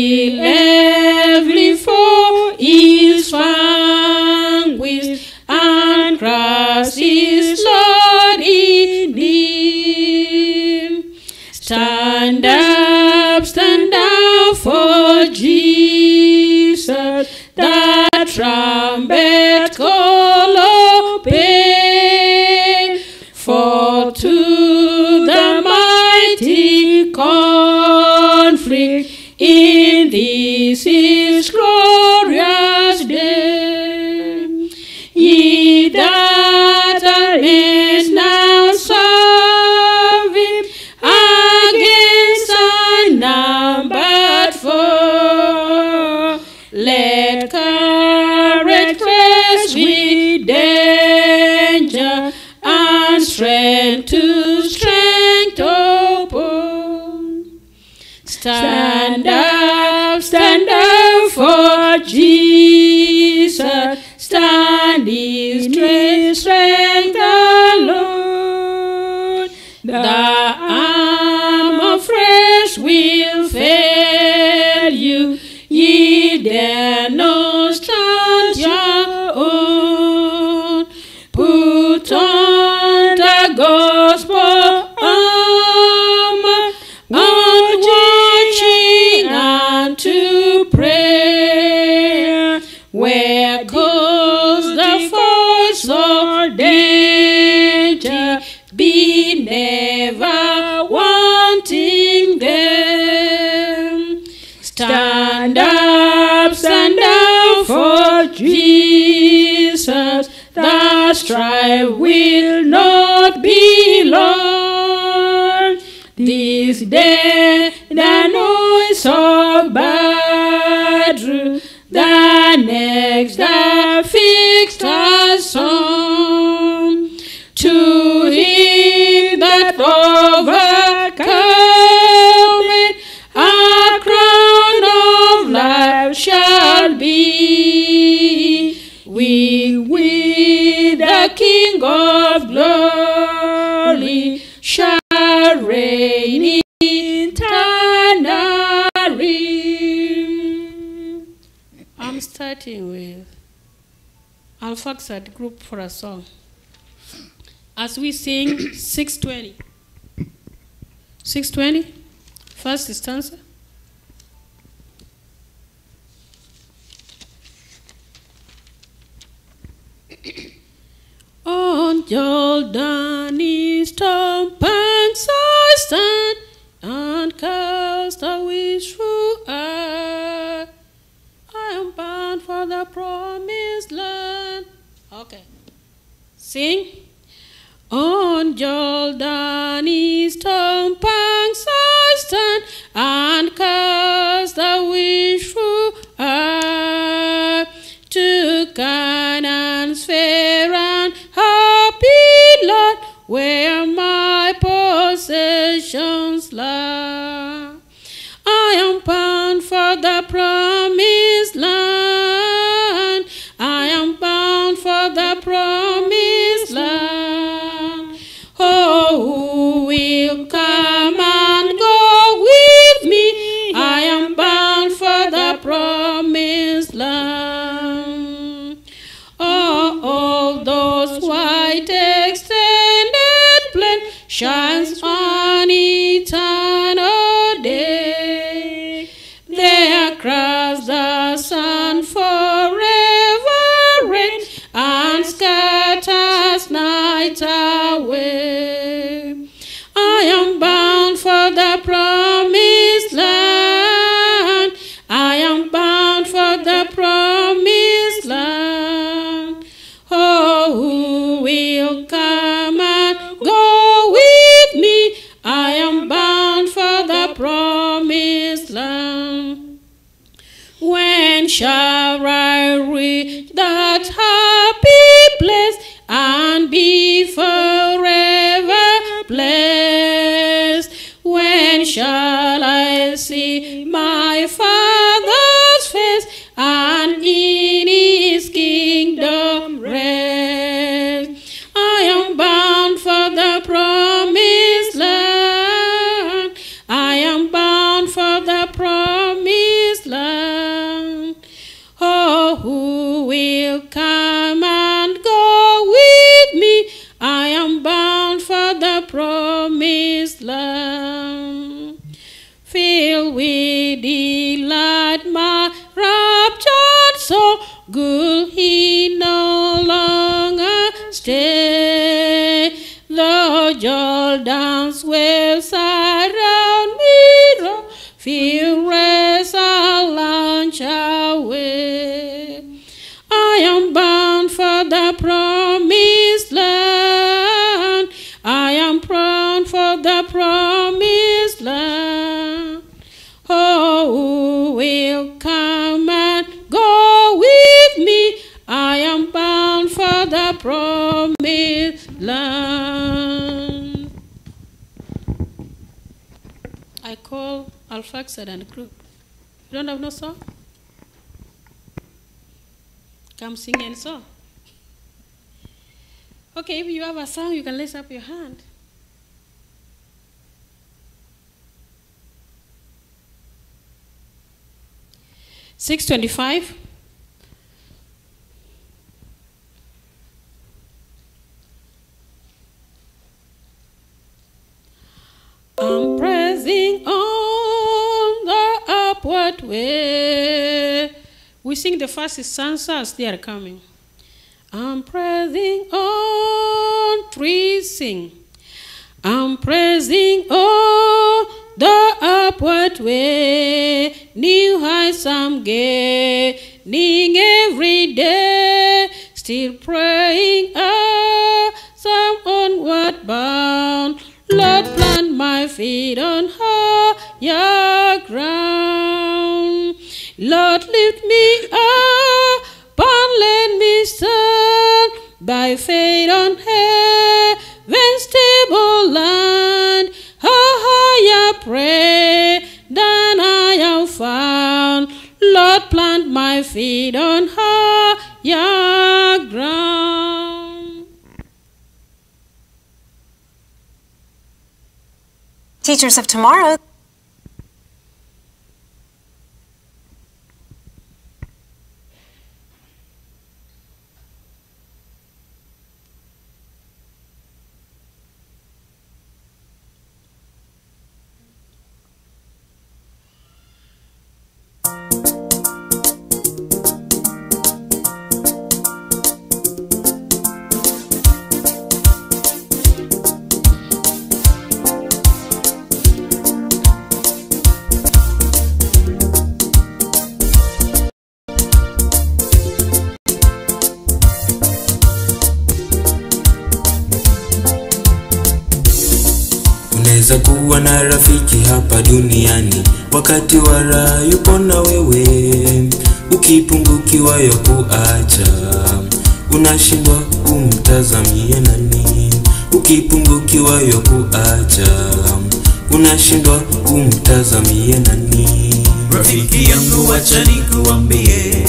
till every foe is vanquished, and Christ is Lord in him. Stand up for Jesus, the trumpet call obey, for to the mighty conflict in this his glorious day. Ye that are now serve him against unnumbered foe. Let courage rest with danger, and strength to strength oppose. Stand up for Jesus, stand his strength alone. The arm of flesh will fail you, ye dare not stand your own. Put on the gospel armor, on watching unto prayer, where goes the force of danger, be never wanting them. Stand up for Jesus, the strife will not be long. This day the noise of battle, the next the fixed song. To him that overcometh, a crown of life shall be. We the King of glory shall reign eternally. I'm starting with Al-Faksad group for a song. As we sing 620. 620, first stanza. On Jordan's storm banks I stand, and cast a wishful eye. I am bound for the promised land. Okay. Sing. On Jordan's storm banks I stand, and cast a wishful eye to Canaan's fair and happy land, where my possessions lie. I am bound for the promised land. I am bound for the promised land. Oh, who will come and go with me? I am bound for the promised land. Oh, those white extended plain shines on eternal day. There across the sun forever reign, and scatters night away. I am bound for the promised land. I am bound for the promised land. Oh, who will come and go with me? I am bound for the promised land. When shall I reach that happy place and be forever blessed? When shall I see my Father's face and in his kingdom rest? I am bound for the promised land. I am bound for the promised delight, my raptured soul. Will he no longer stay? The Jordan's waves surround me, fearless I'll launch away. I am bound for the promised land. I am bound for the promised land. Oh, who will come and go with me? I am bound for the promised land. I call Alfaxad and group. You don't have no song? Come sing and song. Okay, if you have a song, you can raise up your hand. $625. I'm pressing on the upward way. We sing the first stanza as they are coming. I'm pressing on, 3 sing. I'm pressing on the upward way. New heights I'm gaining every day. Still praying as I'm onward bound. Lord, plant my feet on higher ground. Lord, lift me up and let me stand by faith on heaven's stable land. Higher pray than I have found. Lord, plant my feet on higher ground. Teachers of tomorrow. Unaweza kuwa na rafiki hapa duniani, wakati wa raha yupo na wewe. Ukipungukiwa ya kuacha, unashindwa kumtazamia nani? Ukipungukiwa ya kuacha, unashindwa kumtazamia nani? Rafiki yangu acha nikuambie,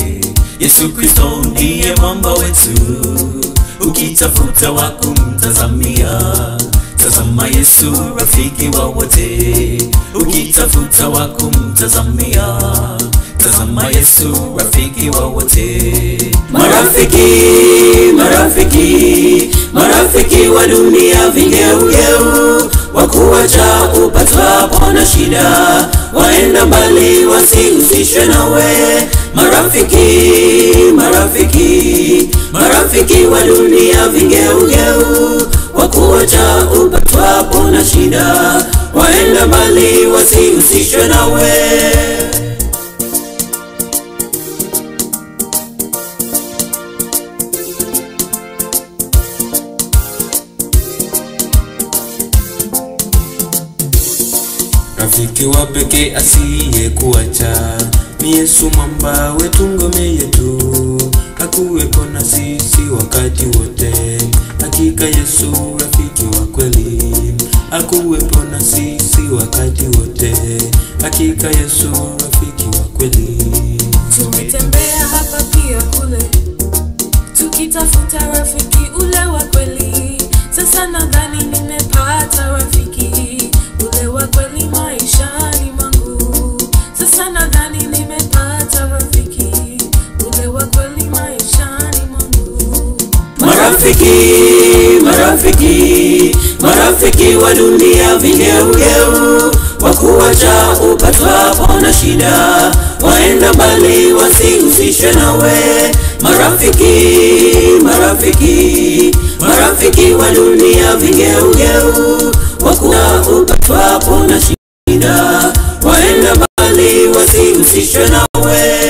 Yesu Kristo ndiye mwamba wetu. Ukitafuta wa kumtazamia, tazama Yesu rafiki wa wote. Ukitafuta wa kumtazamia, tazama Yesu rafiki wa wote. Marafiki wa dunia vigeugeu, wakuacha upatwapo na shida, waenda mbali wasihusishwe nawe. Marafiki wa dunia vigeugeu, wakuacha upatwapo na shida, waenda mbali wasihusishwe nawe. Rafiki wa pekee asiye kuacha ni Yesu mwamba wetu, ngome yetu. Hakuwepo na sisi wakati wote, hakika Yesu rafiki wa kweli. Hakuwepo na sisi wakati wote, hakika Yesu rafiki wa kweli. Tumetembea hapa pia kule, tukitafuta rafiki ule wa kweli. Sasa nadhani nimepata rafiki ule wa kweli maishani mwangu. Sasa nadhani nimepata rafiki ule wa kweli maishani mwangu. Marafiki wa dunia vigeugeu, wakuacha upatwapo na shida, waenda mbali wasihusishwe nawe. Marafiki wa dunia vigeugeu, wakuacha upatwapo na shida, waenda mbali wasihusishwe nawe.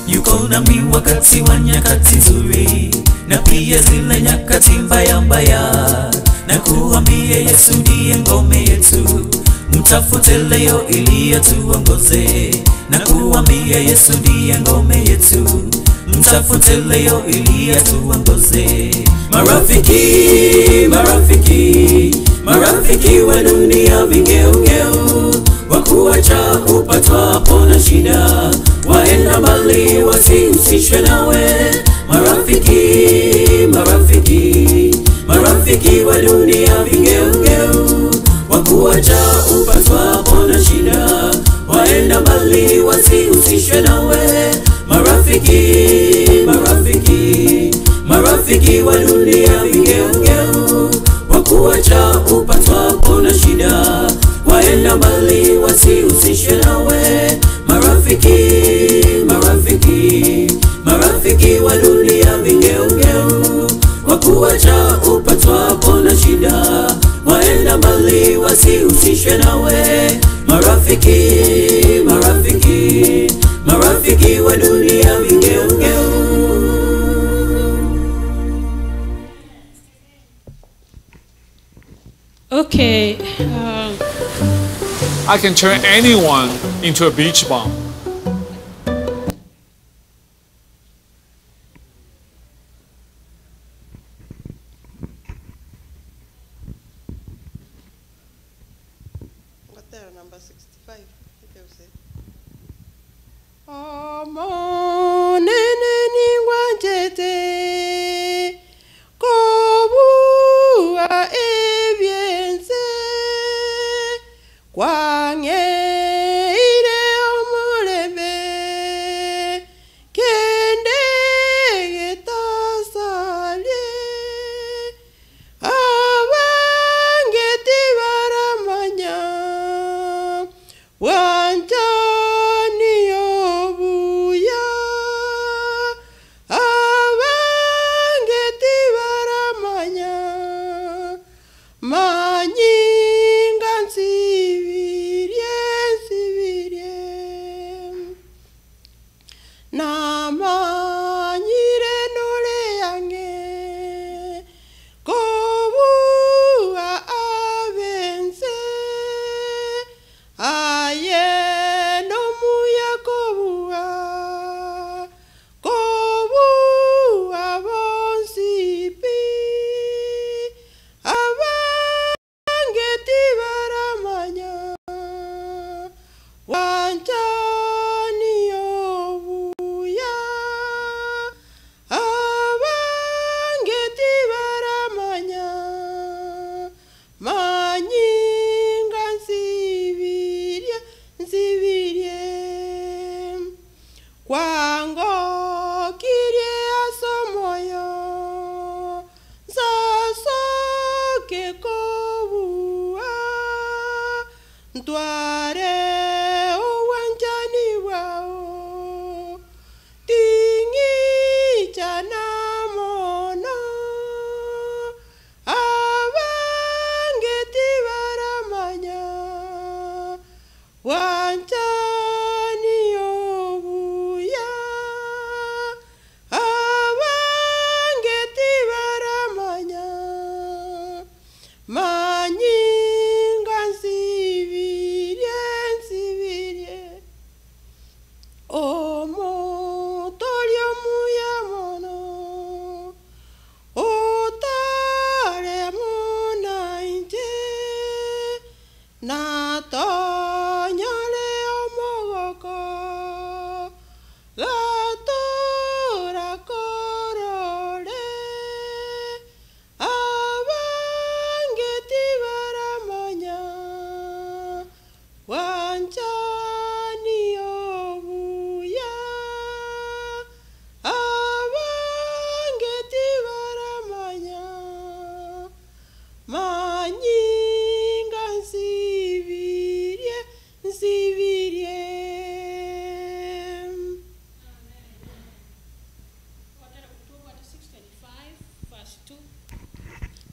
Yuko nami wakati wa nyakati nzuri, na pia zile nyakati mbaya mbaya, na kuambia Yesu ndiye ngome yetu, mtafute leo ili atuongoze. Na kuambia Yesu ndiye ngome yetu, mtafute leo ili atuongoze. Marafiki wa dunia vigeugeu, wakuacha upatwapo na shida, waenda mbali wasihusishwe nawe. Marafiki wa dunia vigeugeu, wakuacha upatwapo na shida, waenda mbali wasihusishwe nawe. Marafiki wa dunia vigeugeu, wakuacha upatwapo na shida, waenda mbali wasihusishwe nawe. Marafiki wa dunia vigeugeu, wakuacha upatwapo na shida, waenda mbali wasihusishwe nawe. Marafiki wa dunia vigeugeu. Okay. I can turn anyone into a beach bomb. What there, number 65? I think I said.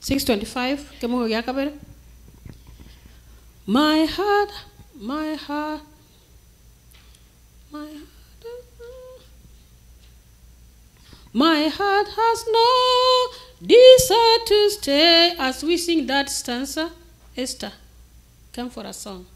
625. Kemo yakabere. My heart, my heart, my heart. My heart has no desire to stay. As we sing that stanza, Esther, come for a song.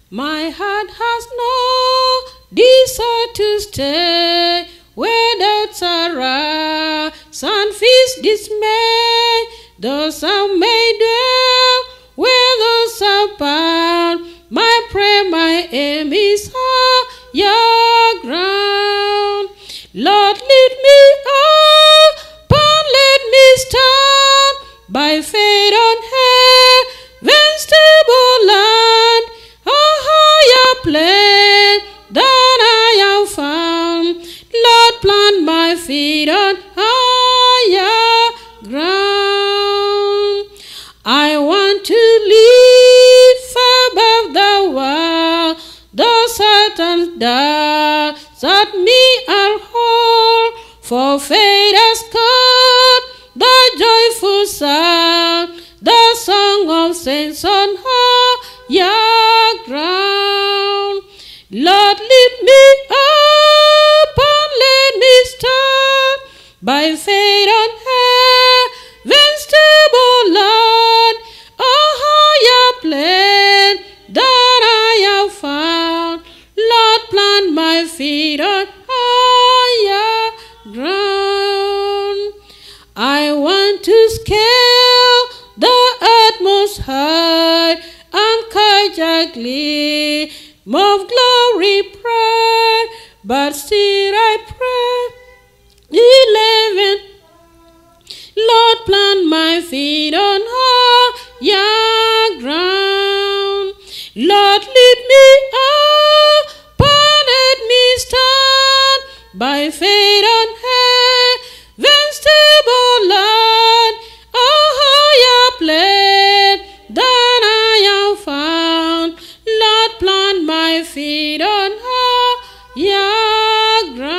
My heart has no desire to stay where doubts arise and fears dismay. Though some may dwell where those are bound, my prayer, my aim is higher ground. Lord, lead me up and let me stand by faith on heaven's stable land, a higher plane than I have found. Lord, plant my feet on higher ground. I want to live above the world, though Satan's darts at me are whole, for faith has cut the joyful sound, the song of saints on higher ground. Lord, lift me up and let me stand by faith on heaven's stable land, a higher plane than I have found. Lord, plant my feet on higher ground. I want to scale the utmost high and catch a gleam of glory bright, but still I pray. 11. Lord, plant my feet on higher ground. Lord, lead me up and let me stand by faith on heaven's stable land, a higher plane than I have found. Lord, plant my feet on higher ground.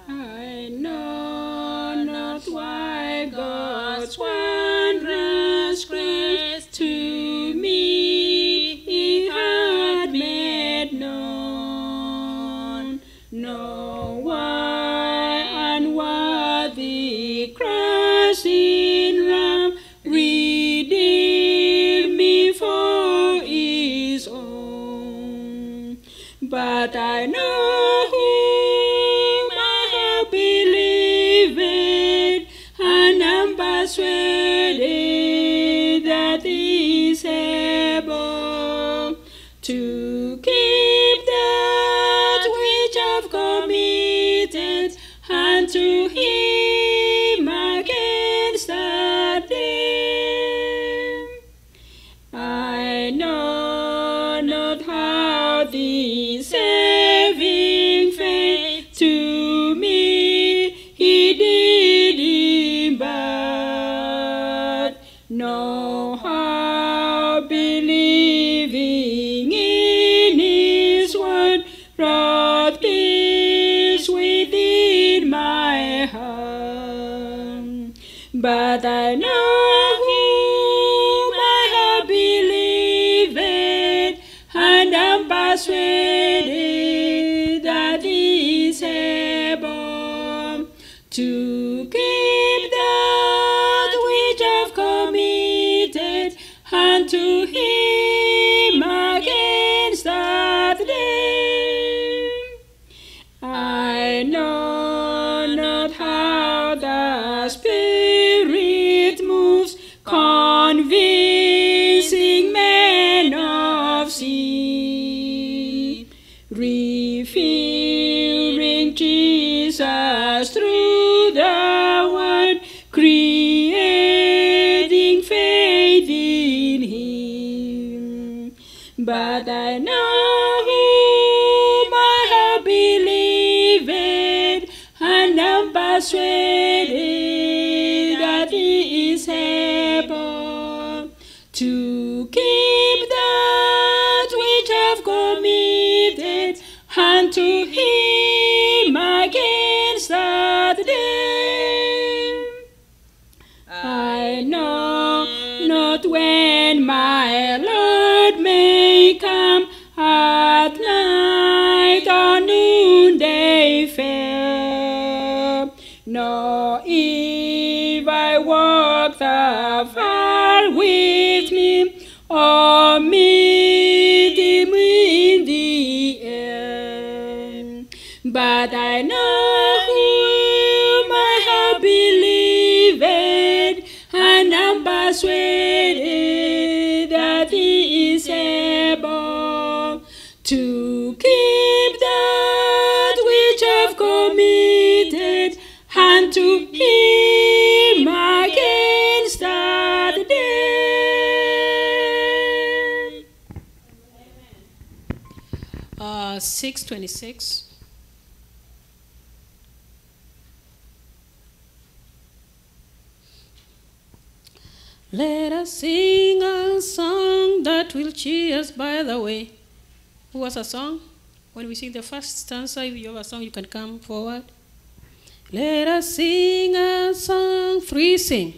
I know not why God's wondrous grace to me He had made known, nor why unworthy Christ in wrath redeemed me for His own. But I know whom I have believed, and am persuaded that He is able to keep that which I've committed unto Him against that day. I know not how the saving faith to me He did impart, nor how believing in His word wrought peace within my heart. But I know whom I have believed, and am persuaded that He is able to keep that which I've committed unto Him against that day. I know not how that Jesus through the Word, creating faith in Him. But I know whom I have believed, and am persuaded that He is able to keep that which I've committed unto Him against that day. I know not when my Lord may come, at night or noonday fair, nor if I walk the far with Him, or meet Him in the air. But I know whom I have believed, and am persuaded that He is able to keep that which I've committed unto Him against that day. 6:26. Let us sing a song that will cheer us by the way. Who was a song? When we sing the first stanza, if you have a song, you can come forward. Let us sing a song. 3, sing.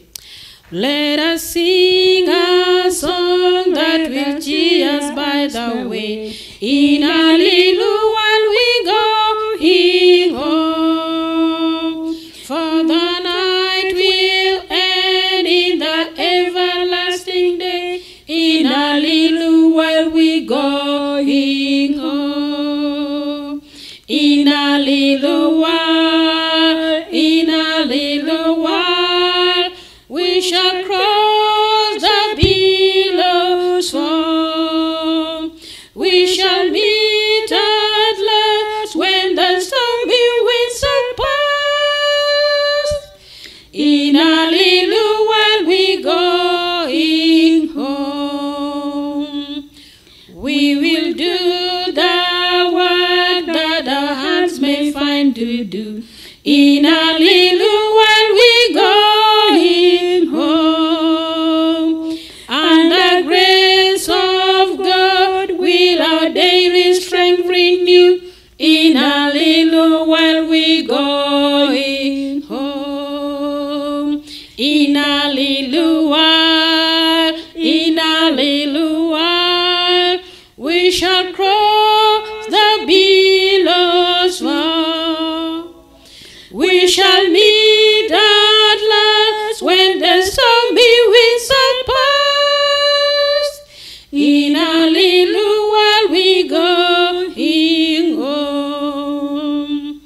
Let us sing a song that will cheer us by the way. In a little while we going home, for the night will end in the everlasting day. In a little while we going home. In a little while, in a little while, we shall cross the billows foam. We shall meet at last when the stormy winds are past. In a little while we going home. We will do the work that our hands may find to do. In a little while we going home, and the grace of God will our daily strength renew. In a little while we going home. In a little while, in a little while, we shall cross the billows far. We shall meet at last when the stormy winds are past. In a little while we going home.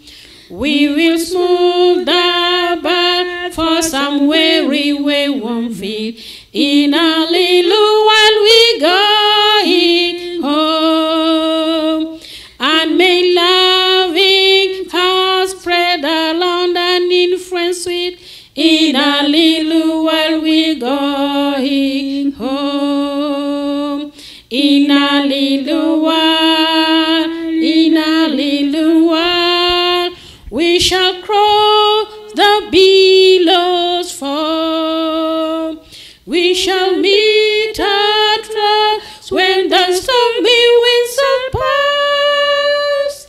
We will smooth the path for some weary wayworn feet. In a little while we going home. And may loving hearts spread around and in friends sweet. In a little while we going home. In a little while, in a little while, we shall cross the billows foam. We shall meet at last when the stormy winds are past.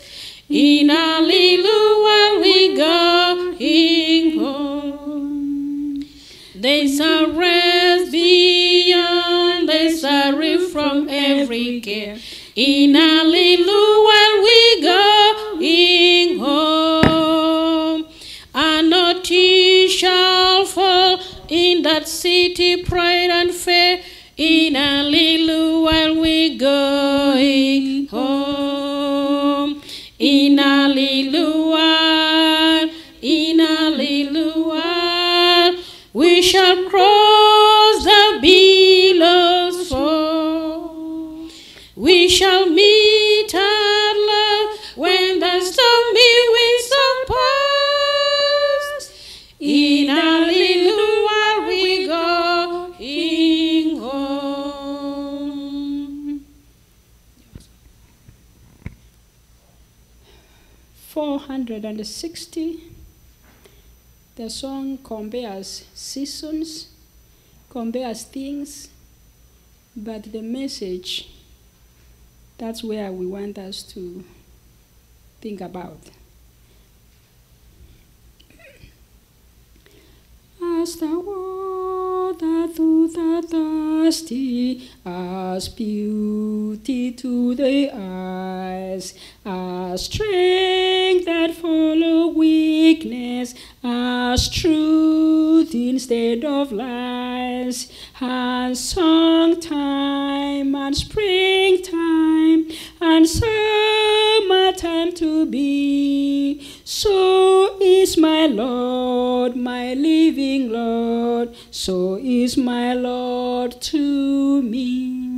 In a little while we going home. There's a rest beyond, there's a relief from every care. In a little while we going home. And no tear shall fall in that city bright and fair. In a little while we going home. In a little while, in a little while, we shall cross the billows foam. We shall meet at last when the stormy winds are 460, the song compares seasons, compares things, but the message, that's where we want us to think about. As the water to the thirsty, as beauty to the eyes, as strength that follow weakness, as truth instead of lies, as songtime and springtime and summertime to be, so is my Lord, my living Lord, so is my Lord to me.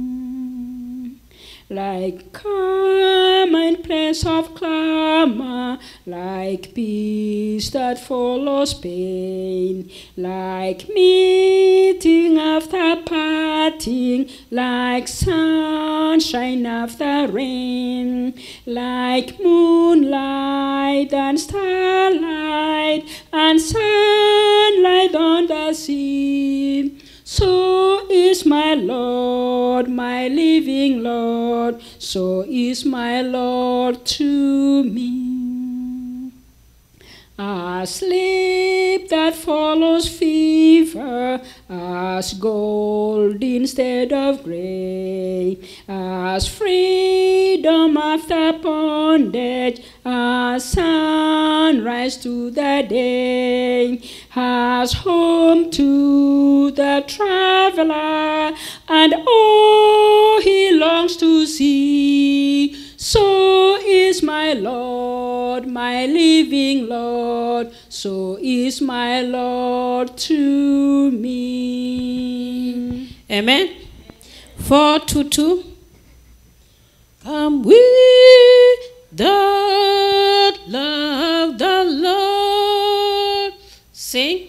Like calm in place of clamor, like peace that follows pain, like meeting after parting, like sunshine after rain, like moonlight and starlight and sunlight on the sea. So is my Lord, my living Lord, so is my Lord to me. As sleep that follows fever, as gold instead of gray, as freedom after bondage, as sunrise to the day, as home to the traveler, and all he longs to see. So is my Lord, my living Lord, so is my Lord to me. Amen. 422. Come we that love the Lord, sing.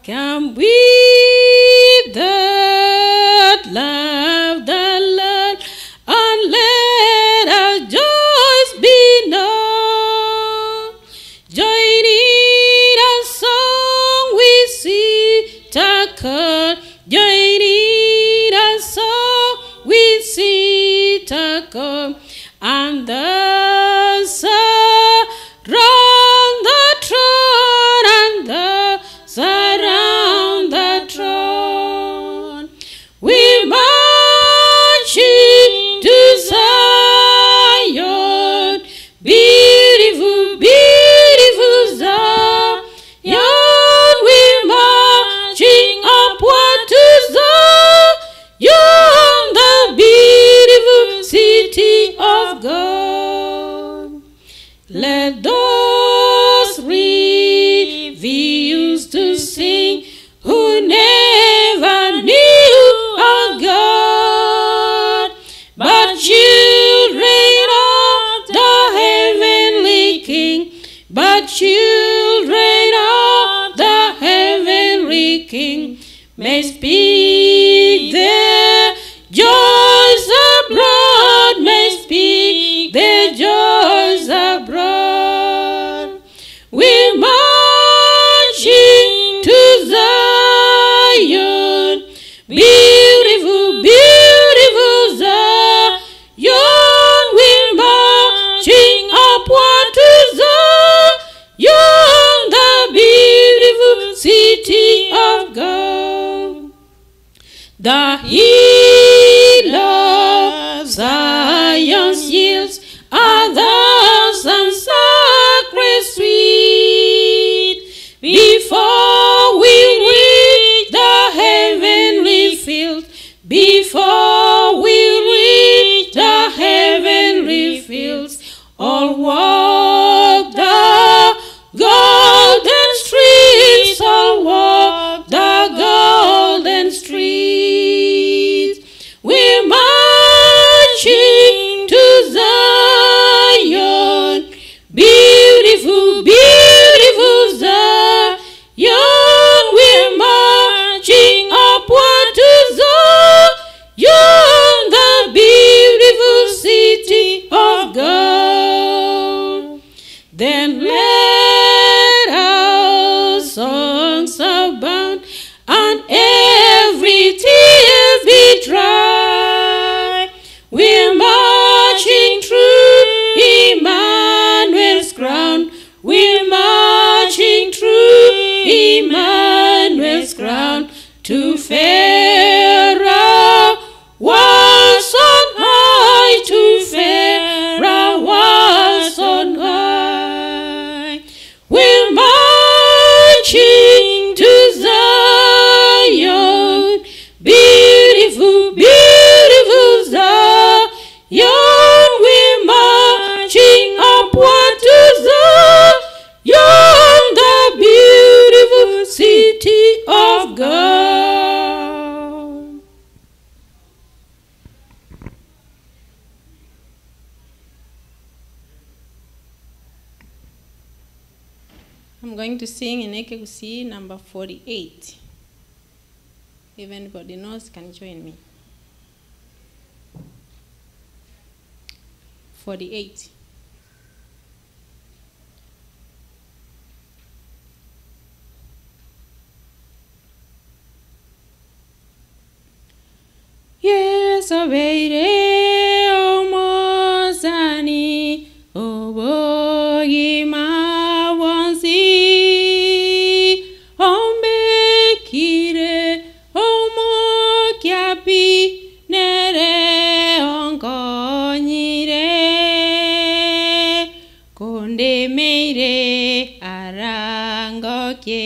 Come we that love the Lord, and let our joys be known. Join in a song we see Taka. Join in a song we see Taka. And the surround the throne, and the surround the throne. We marching to Zion, beautiful, beautiful Zion. We marching upward to Zion, the beautiful city of God. Let those reveals to sing who never knew our God, but children of the heavenly King, but children of the heavenly King may speak their joys abroad, may speak their joys abroad. We're marching to Zion, beautiful, beautiful Zion. We're marching upward to Zion. Then let our songs abound, and every tear be dry. We're marching through Emmanuel's ground. We're marching through Emmanuel's ground to fairer worlds on high, to fairer worlds on high. We're marching to Zion, beautiful, beautiful Zion. We're marching upward to Zion, the beautiful city of God. I'm going to sing in AKC number 48. If anybody knows, can join me. 48. Yes, obeyre omozani obogi mawonsi ombekire omokiapi nere onkonyire konde meire arangoke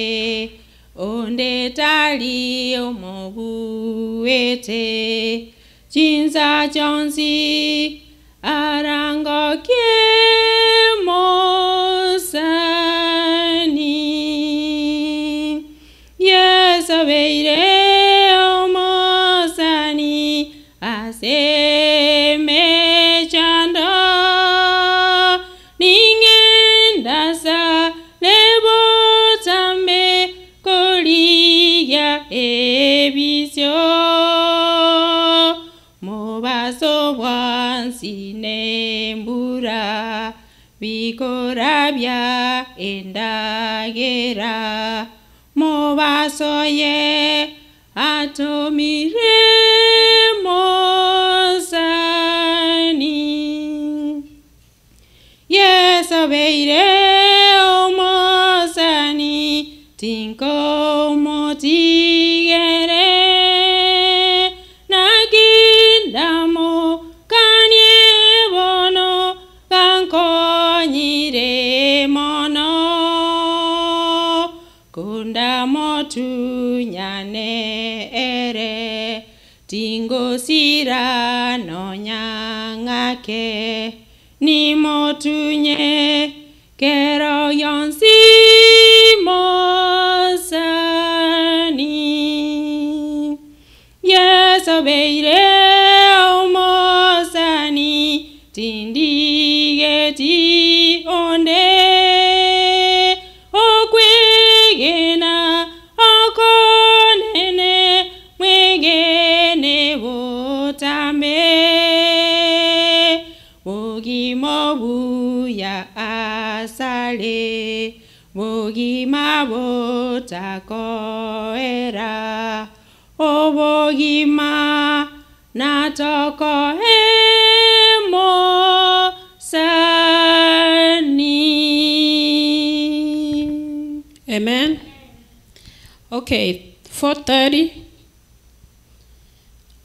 onde tali omobuete jinza jonsi arangoke mosani. Yes, obeire omosani aseme chanda ningenda lebotambe koliya ebisyo mobaso bwansi nembura bikorabya endagera mobaso ye atomire mosani. Yes, obeire omosani tinko motigere nagindamo kanye bono kankonyire mono kunda motunyane ere tingo sira nonyangake ni motunye kero yonsi mosani. Yes, obeire omosani tindigeti onde okwegena okonene mwegene botambe bogimobuya asale bogimabotako obogima natoko emosani. Amen. Okay, 4:30.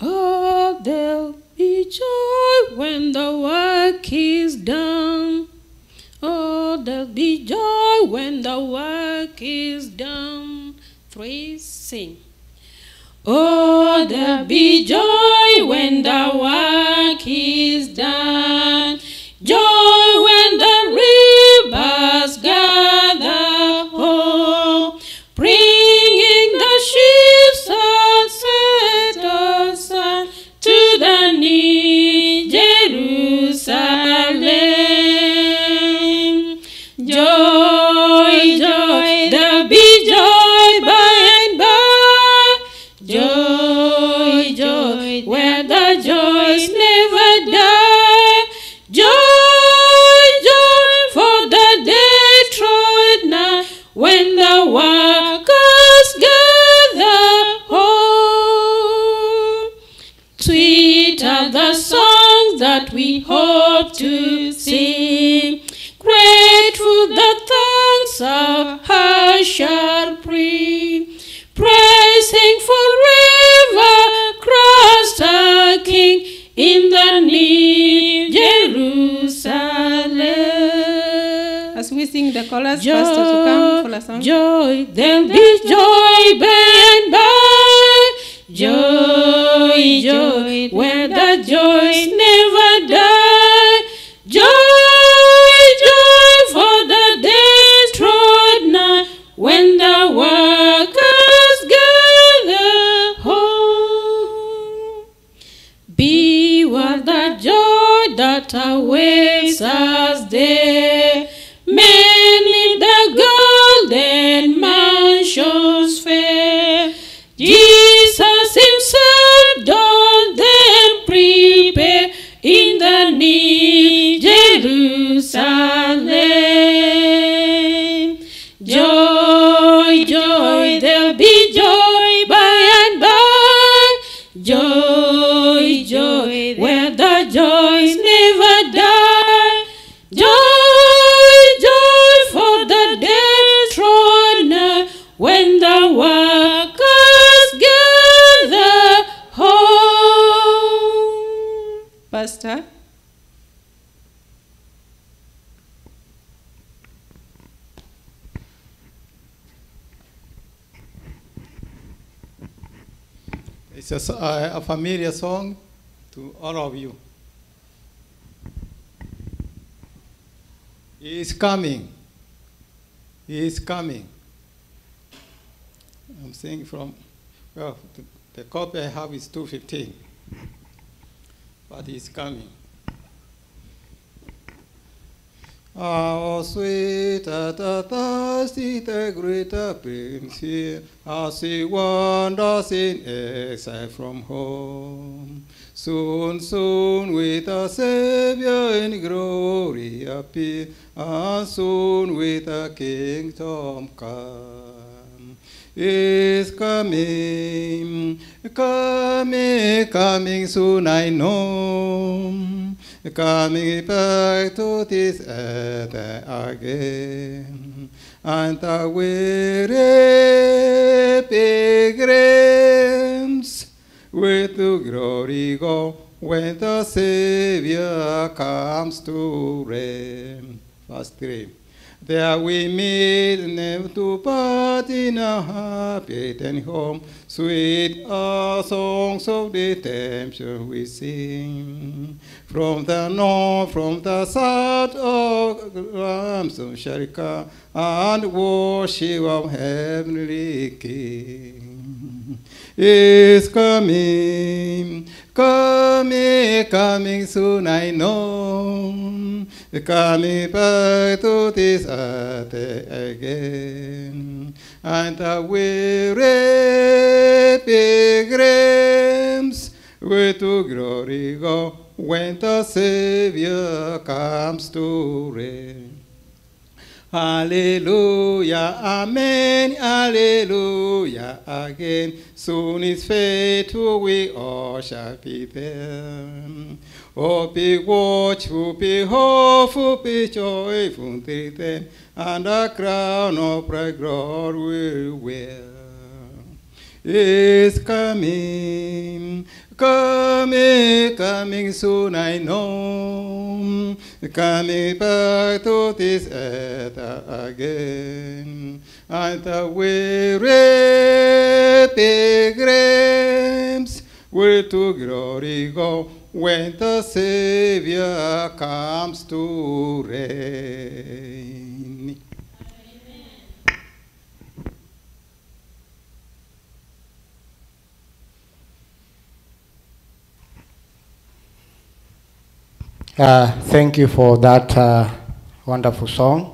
Oh, there'll be joy when the work is done. Oh, there'll be joy when the work is done. 3, sing. Oh, there'll be joy when the work is done. Joy when the rivers gather home, bringing the ships of settled sun to the new Jerusalem. Joy, joy, there'll be joy by and by. Joy, joy, where the joys never die. Joy, joy, for the day faithful, the thanks of her shall bring. Praising forever Christ our King in the new Jerusalem. As we sing the chorus, pastors will come for a song. Joy, there'll be joy by and by. Joy, joy, where the joys never die. Joy, joy, for the days trod nigh, when the workers gather home. Be what the joy that awaits us there. Many the golden mansions fair. Jesus himself doth them prepare in the new Jerusalem. Joy, joy, there'll be joy by and by. Joy, joy, where the joys never die. Joy, joy, for the days trod nigh, when the workers gather home. Pastor. It's a familiar song to all of you. He is coming. He is coming. I'm saying from, well, the copy I have is 2:15, but he is coming. How sweet at the thirsty, the greater Prince here, as he wanders in exile from home. Soon, soon, with the Savior in glory appear, and soon with the kingdom come. Is coming, coming, coming soon, I know. Coming back to this earth again, and the weary pilgrims with to glory go when the Savior comes to reign. Verse 3. There we meet, never to part in a happy and home. Sweet are songs of redemption we sing. From the north, from the south, all lambs shall come and worship our heavenly King. Is coming, coming, coming soon, I know. Coming back to this earth again. And the weary pilgrims will to glory go when the Savior comes to reign. Hallelujah, amen, hallelujah, again. Soon is faithful, we all shall be there. Oh, be watchful, be hopeful, be joyful till then, and a crown of bright glory will wear. Is coming, coming, coming soon, I know. Coming back to this earth again. And the weary pilgrims will to glory go when the Savior comes to reign. Thank you for that wonderful song.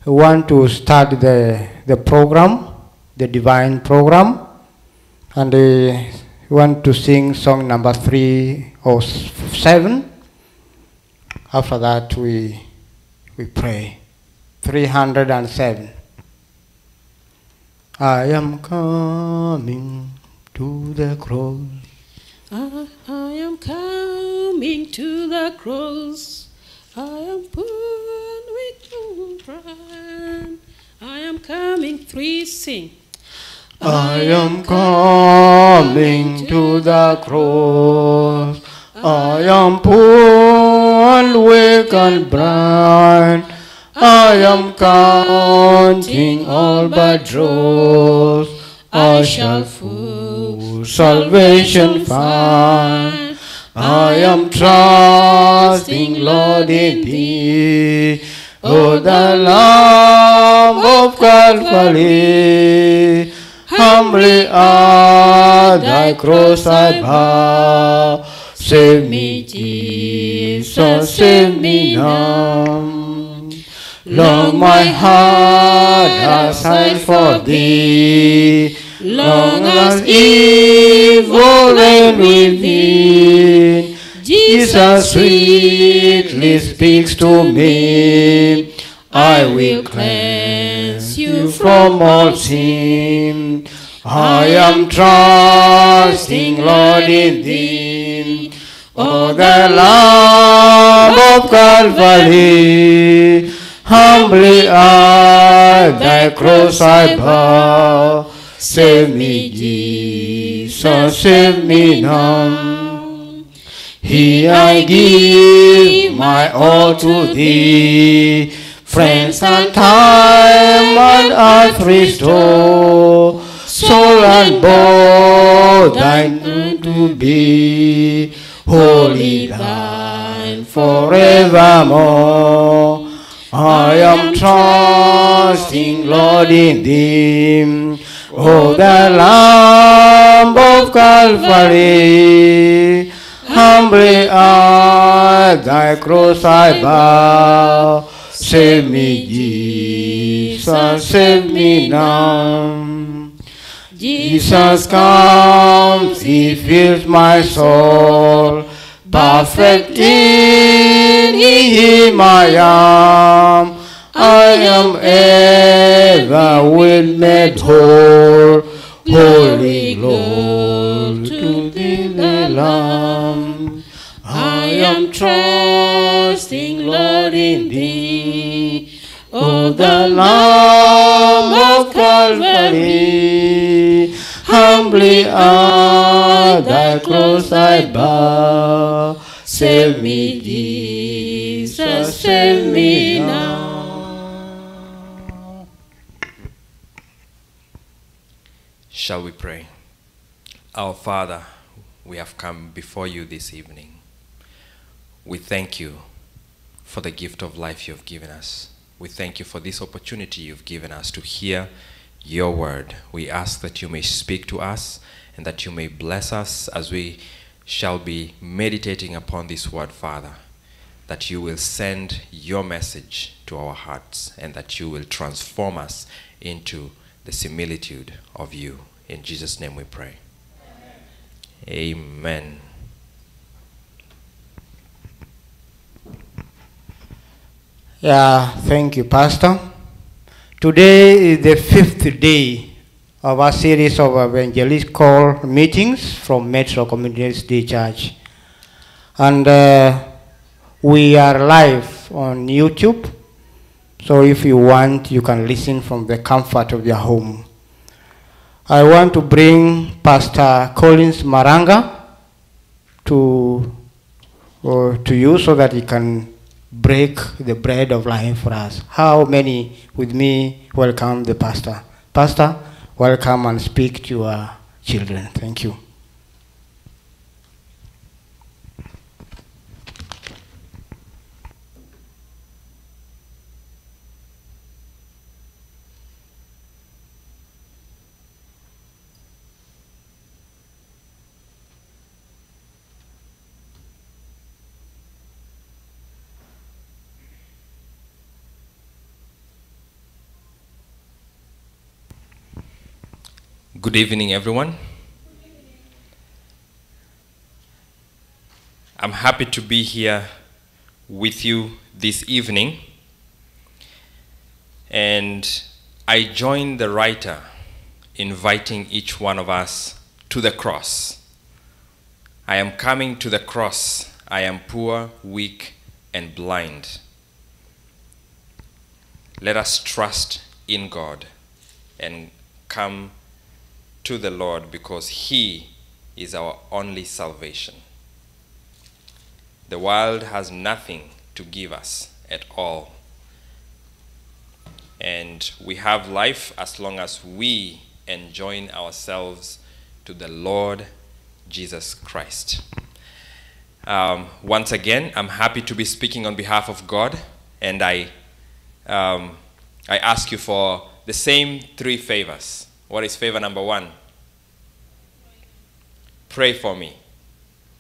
We want to start the program, the divine program, and we want to sing song number 307. After that, we pray. 307. I am coming to the cross. I am coming to the cross. I am poor and weak 3, sing. I am coming to the cross. I am poor and weak and blind. I am counting all but dross. I shall full salvation find. I am trusting, Lord, in Thee. O the Lamb of Calvary, humbly at Thy cross I bow. Save me, Jesus, save me now. Long my heart has sighed for Thee, long as evil reigned within. Jesus sweetly speaks to me, I will cleanse you from all sin. I am trusting, Lord, in Thee. O the Lamb of Calvary, humbly at Thy cross I bow. Save me, Jesus, save me now. Here I give my all to Thee. Friends and time and earth restore. Soul and body Thine to be. Holy Thine forevermore. I am trusting, Lord, in Thee. O the Lamb of Calvary, humbly at Thy cross I bow. Save me, Jesus, save me now. Jesus comes, He fills my soul. Perfect in Him I am. I am ever well made whole. Holy glory to Thee, the Lamb. I am trusting, Lord, in Thee. O the Lamb of Calvary, humbly at Thy cross I bow. Save me, Jesus, save me now. Shall we pray? Our Father, we have come before You this evening. We thank You for the gift of life You have given us. We thank You for this opportunity You've given us to hear Your word. We ask that You may speak to us and that You may bless us as we shall be meditating upon this word, Father, that You will send Your message to our hearts and that You will transform us into the similitude of You. In Jesus' name we pray. Amen. Yeah, thank you, Pastor. Today is the 5th day of our series of evangelical meetings from Metro Community Church. And we are live on YouTube. So if you want, you can listen from the comfort of your home. I want to bring Pastor Collins Maranga to you so that he can break the bread of life for us. How many with me welcome the pastor? Pastor, welcome and speak to your children. Thank you. Good evening, everyone. I'm happy to be here with you this evening. And I join the writer inviting each one of us to the cross. I am coming to the cross. I am poor, weak, and blind. Let us trust in God. and come to the Lord because He is our only salvation. The world has nothing to give us at all. And we have life as long as we enjoin ourselves to the Lord Jesus Christ. Once again, I'm happy to be speaking on behalf of God, and I ask you for the same 3 favors. What is favor number 1? Pray for me.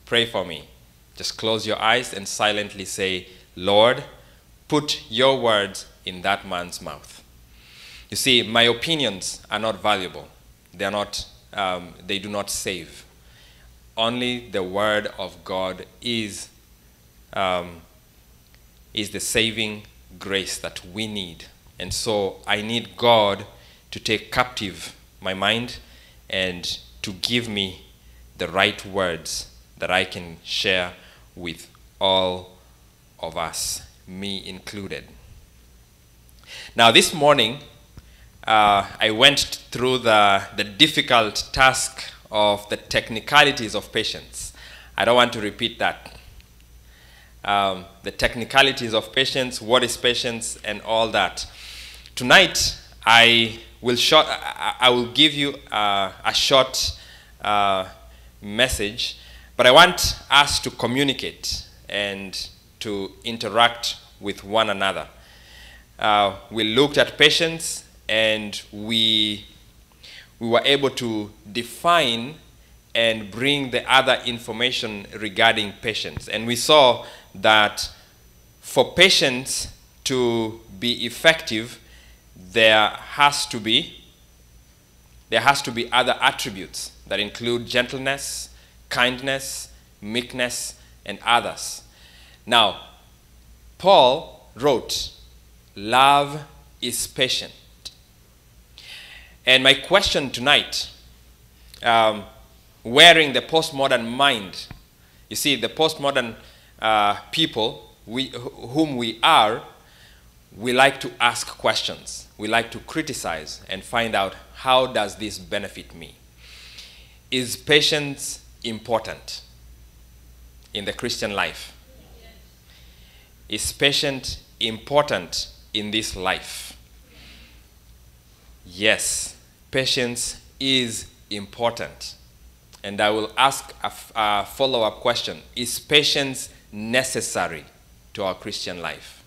Pray for me. Just close your eyes and silently say, Lord, put your words in that man's mouth. You see, my opinions are not valuable. They are not. They do not save. Only the word of God is the saving grace that we need. And so I need God to take captive my mind and to give me the right words that I can share with all of us, me included. Now this morning, I went through the difficult task of the technicalities of patience. I don't want to repeat that. The technicalities of patience, what is patience, and all that. Tonight, I will give you a short message, but I want us to communicate and to interact with one another. We looked at patience, and we were able to define and bring the other information regarding patience. And we saw that for patience to be effective, there has to be other attributes that include gentleness, kindness, meekness, and others. Now, Paul wrote, love is patient. And my question tonight, wearing the postmodern mind, you see, the postmodern people whom we are, we like to ask questions. We like to criticize and find out, how does this benefit me? Is patience important in the Christian life? Is patience important in this life? Yes, patience is important. And I will ask a follow-up question. Is patience necessary to our Christian life?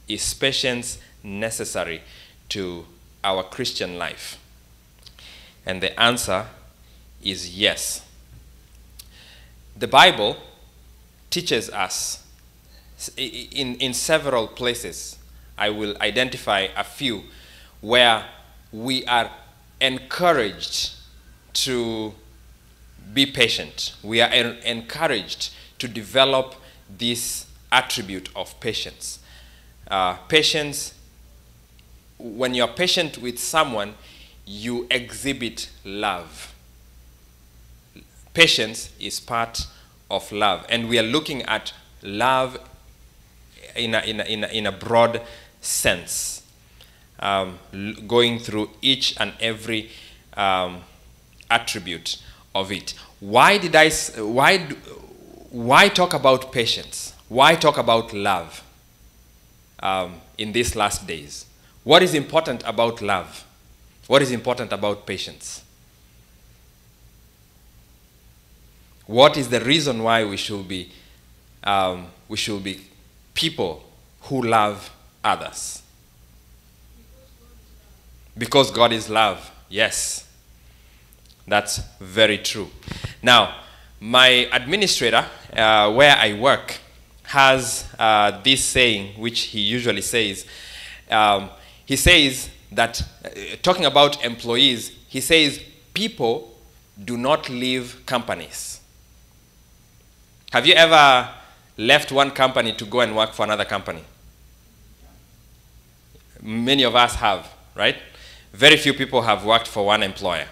Is patience necessary to our Christian life? And the answer is yes. The Bible teaches us in several places. I will identify a few where we are encouraged to be patient. We are encouraged to develop this attribute of patience. Patience, when you're patient with someone, you exhibit love. Patience is part of love, and we are looking at love in a broad sense, going through each and every attribute of it. Why talk about patience? Why talk about love in these last days? What is important about love? What is important about patience? What is the reason why we should be people who love others? Because God is love. Yes, that's very true. Now, my administrator, where I work, has this saying, which he usually says. He says that, talking about employees, he says, people do not leave companies. Have you ever left one company to go and work for another company? Many of us have, right? Very few people have worked for one employer.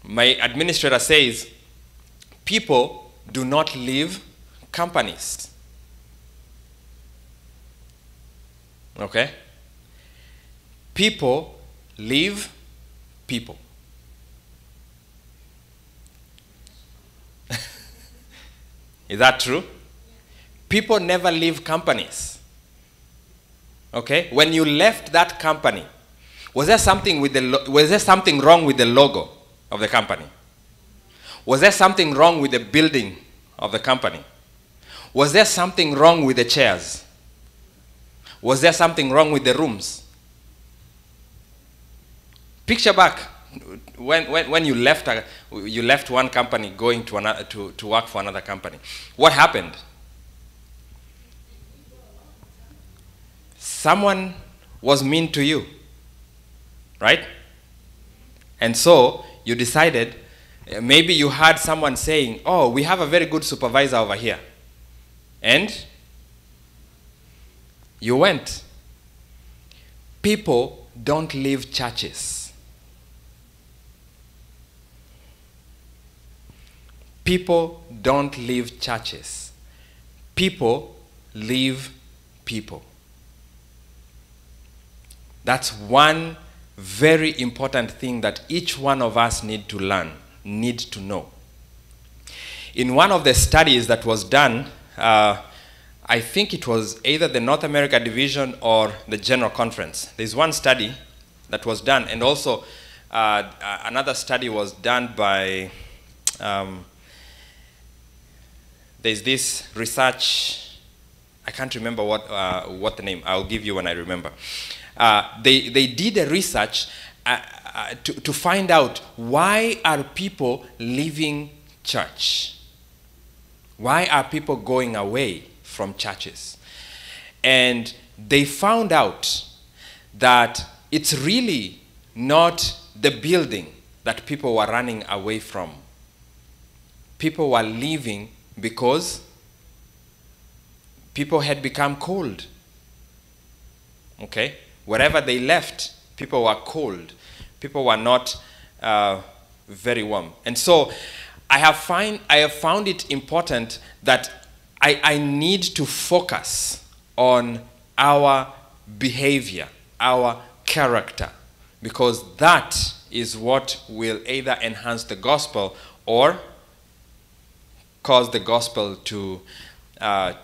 My administrator says, people do not leave companies. Okay? People leave people. Is that true? People never leave companies. Okay? When you left that company, was there something wrong with the logo of the company? Was there something wrong with the building of the company? Was there something wrong with the chairs? Was there something wrong with the rooms? Picture back when you left one company going to another to work for another company. What happened? Someone was mean to you, right? And so you decided, maybe you heard someone saying, oh, we have a very good supervisor over here. And you went. People don't leave churches. People don't leave churches. People leave people. That's one very important thing that each one of us need to learn, need to know. In one of the studies that was done, I think it was either the North America Division or the General Conference. There's one study that was done, and also another study was done by, there's this research, I can't remember what the name, I'll give you when I remember. They did a research to find out why are people leaving church? Why are people going away from churches? And they found out that it's really not the building that people were running away from. People were leaving because people had become cold. Okay? Wherever they left, people were cold. People were not very warm. And so I have found it important that I need to focus on our behavior, our character, because that is what will either enhance the gospel or cause the gospel to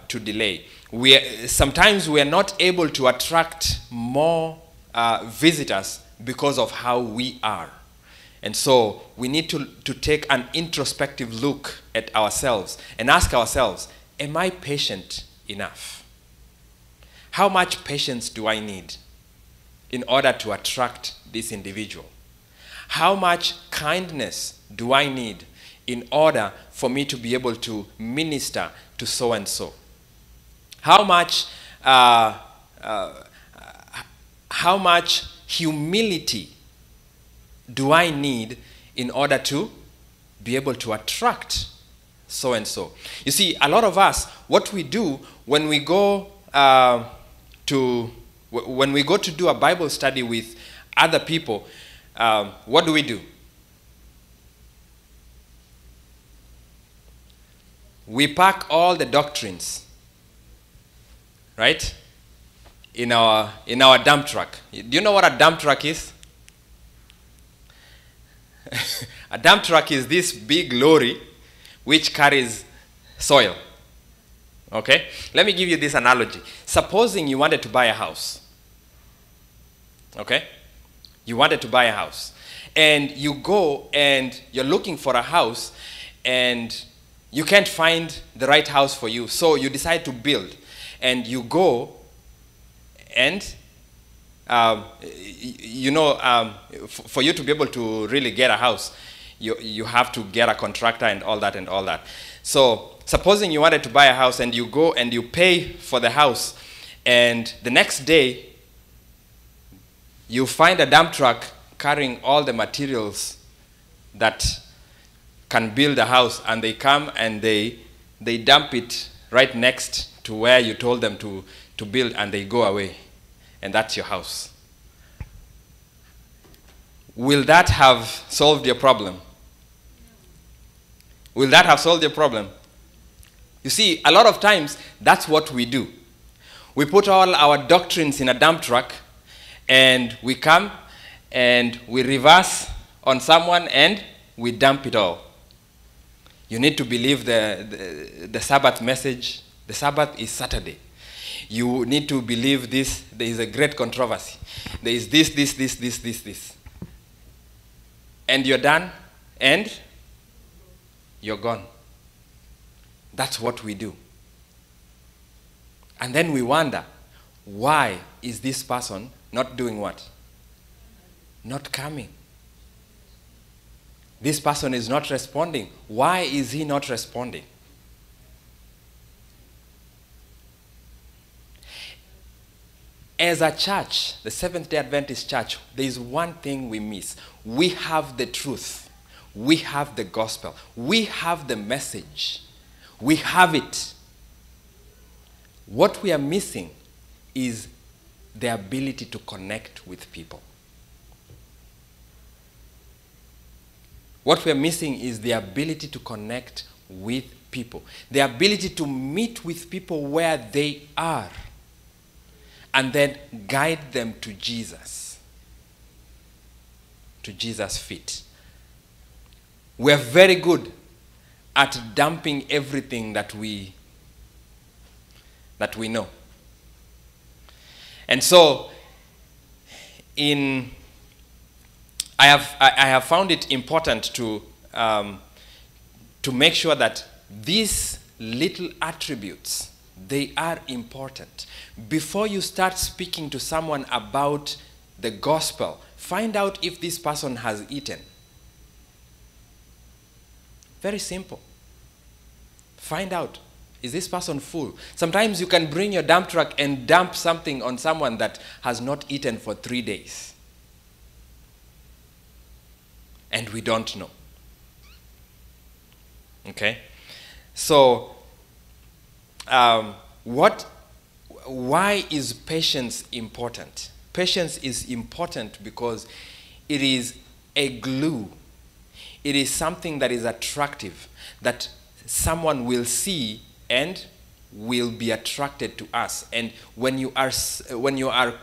delay. Sometimes we are not able to attract more visitors because of how we are. And so we need to take an introspective look at ourselves and ask ourselves, am I patient enough? How much patience do I need in order to attract this individual? How much kindness do I need in order for me to be able to minister to so-and-so? How much humility do I need in order to be able to attract so-and-so? You see, a lot of us, what we do when we go to do a Bible study with other people, what do? We pack all the doctrines, right, in our dump truck. Do you know what a dump truck is? A dump truck is this big lorry which carries soil. Okay? Let me give you this analogy. Supposing you wanted to buy a house. Okay? You wanted to buy a house. And you go and you're looking for a house and you can't find the right house for you. So you decide to build. And you go and for you to be able to really get a house, you have to get a contractor and all that. So supposing you wanted to buy a house and you go and you pay for the house, and the next day you find a dump truck carrying all the materials that can build a house, and they come and they dump it right next to where you told them to build, and they go away. And that's your house. Will that have solved your problem? Will that have solved your problem? You see, a lot of times, that's what we do. We put all our doctrines in a dump truck, and we come, and we reverse on someone and we dump it all. You need to believe the Sabbath message. The Sabbath is Saturday. You need to believe this. There is a great controversy. There is this. And you're done, and you're gone. That's what we do. And then we wonder, why is this person not doing what? Not coming. This person is not responding. Why is he not responding? As a church, the Seventh-day Adventist Church, there is one thing we miss. We have the truth. We have the gospel. We have the message. We have it. What we are missing is the ability to connect with people. What we are missing is the ability to connect with people. The ability to meet with people where they are and then guide them to Jesus. To Jesus' feet. We are very good at dumping everything that we know. And so, I have found it important to make sure that these little attributes, they are important. Before you start speaking to someone about the gospel, find out if this person has eaten. Very simple. Find out, is this person full? Sometimes you can bring your dump truck and dump something on someone that has not eaten for 3 days. And we don't know. Okay? So, why is patience important? Patience is important because it is a glue. It is something that is attractive, that someone will see and will be attracted to us. And when you are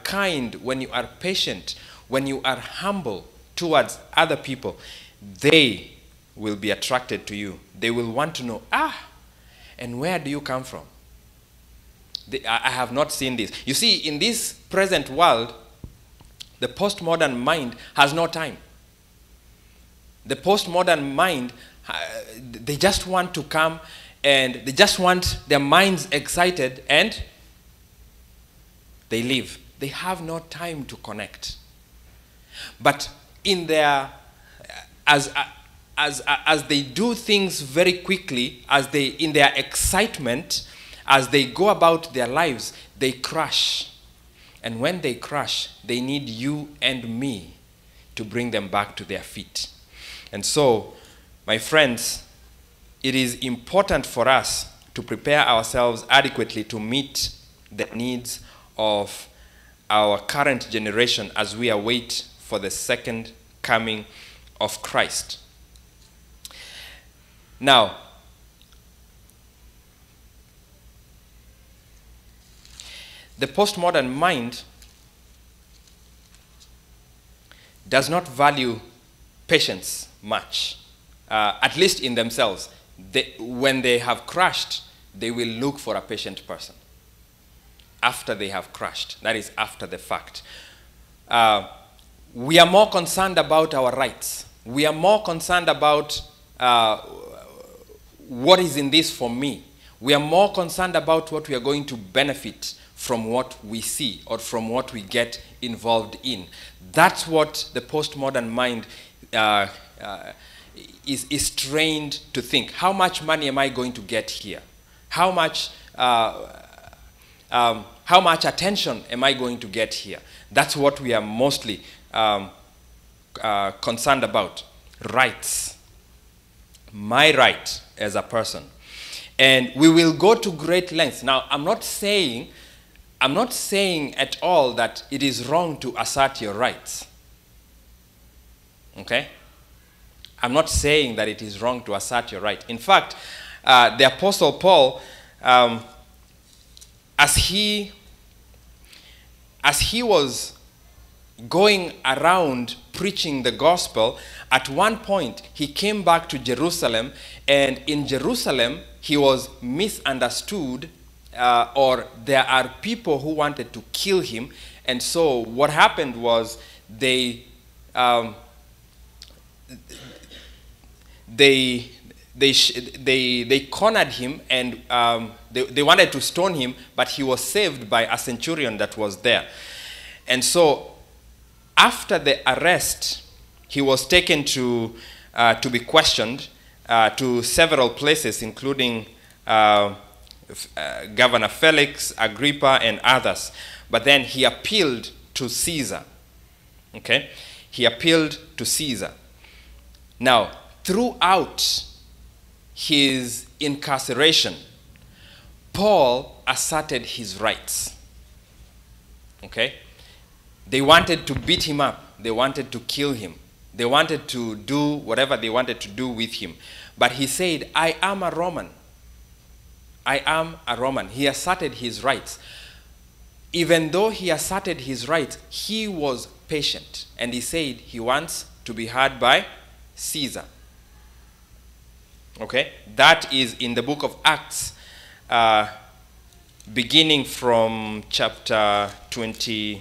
kind, when you are patient, when you are humble towards other people, they will be attracted to you. They will want to know, and where do you come from? I have not seen this. You see, in this present world, the postmodern mind has no time. The postmodern mind, they just want to come and they just want their minds excited and they leave. They have no time to connect. But in their, as they do things very quickly, in their excitement, as they go about their lives, they crash. And when they crash, they need you and me to bring them back to their feet. And so, my friends, it is important for us to prepare ourselves adequately to meet the needs of our current generation as we await for the second coming of Christ. Now, the postmodern mind does not value patience much, at least in themselves. When they have crashed, they will look for a patient person. After they have crashed, that is after the fact. We are more concerned about our rights. We are more concerned about what is in this for me. We are more concerned about what we are going to benefit from what we see or from what we get involved in. That's what the postmodern mind is trained to think. How much money am I going to get here? How much attention am I going to get here? That's what we are mostly concerned about. Rights. My right as a person. And we will go to great lengths. Now, I'm not saying at all that it is wrong to assert your rights. Okay? I'm not saying that it is wrong to assert your right. In fact, the Apostle Paul, as he was going around preaching the gospel, at one point he came back to Jerusalem, and in Jerusalem he was misunderstood, or there are people who wanted to kill him. And so what happened was they cornered him, and they wanted to stone him, but he was saved by a centurion that was there. And so after the arrest, he was taken to be questioned to several places, including Governor Felix, Agrippa, and others. But then he appealed to Caesar. Okay? He appealed to Caesar. Now, throughout his incarceration, Paul asserted his rights. Okay? They wanted to beat him up. They wanted to kill him. They wanted to do whatever they wanted to do with him. But he said, I am a Roman. I am a Roman. He asserted his rights. Even though he asserted his rights, he was patient. And he said he wants to be heard by Caesar. Okay? That is in the book of Acts, beginning from chapter 22.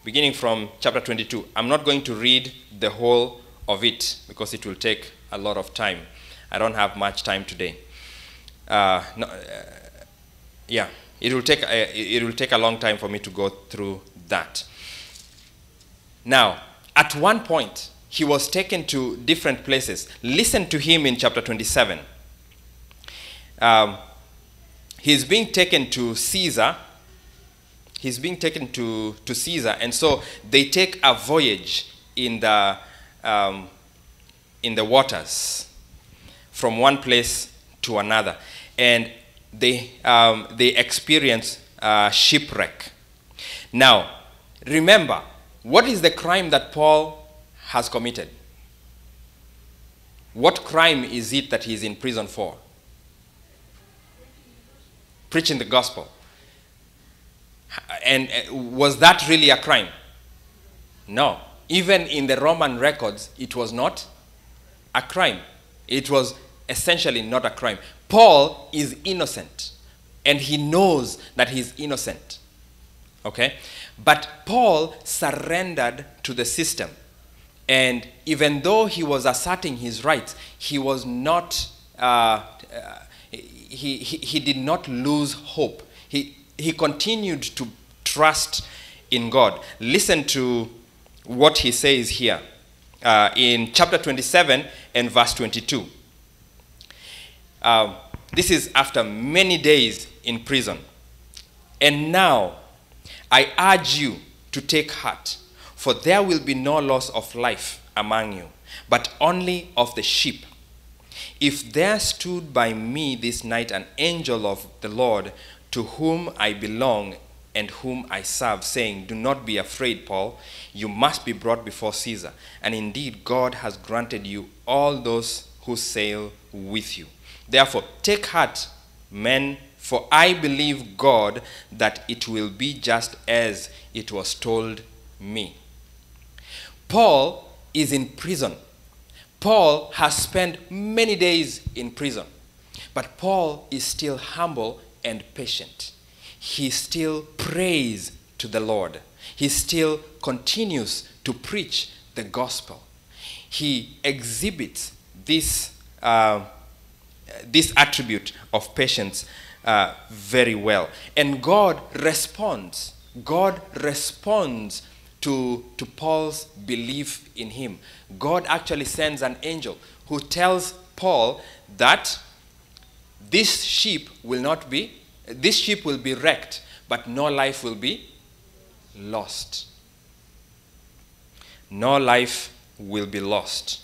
Beginning from chapter 22. I'm not going to read the whole of it because it will take a lot of time. I don't have much time today. Yeah, it will take a long time for me to go through that. Now, at one point, he was taken to different places. Listen to him in chapter 27. He's being taken to Caesar. He's being taken to Caesar, and so they take a voyage in the waters from one place to another, and they experience shipwreck. Now, remember, what is the crime that Paul has committed? What crime is it that he's in prison for? Preaching the gospel. And was that really a crime? No. Even in the Roman records, it was not a crime. It was essentially not a crime. Paul is innocent, and he knows that he's innocent. Okay? But Paul surrendered to the system. And even though he was asserting his rights, he was not, he did not lose hope. He continued to trust in God. Listen to what he says here in chapter 27 and verse 22. This is after many days in prison. And now I urge you to take heart, for there will be no loss of life among you, but only of the sheep. If there stood by me this night an angel of the Lord, to whom I belong and whom I serve, saying, do not be afraid, Paul, you must be brought before Caesar. And indeed, God has granted you all those who sail with you. Therefore, take heart, men, for I believe God that it will be just as it was told me. Paul is in prison. Paul has spent many days in prison. But Paul is still humble and patient. He still prays to the Lord. He still continues to preach the gospel. He exhibits this attribute of patience very well. And God responds. God responds to Paul's belief in him. God actually sends an angel who tells Paul that this ship will be wrecked, but no life will be lost. No life will be lost.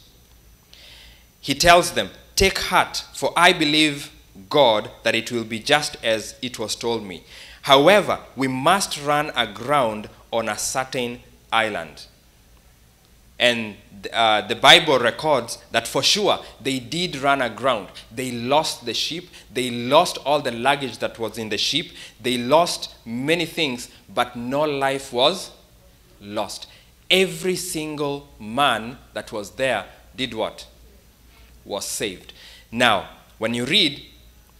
He tells them, take heart, for I believe God that it will be just as it was told me. However, we must run aground on a certain island. And the Bible records that for sure they did run aground. They lost the ship. They lost all the luggage that was in the ship. They lost many things, but no life was lost. Every single man that was there did what? Was saved. Now, when you read,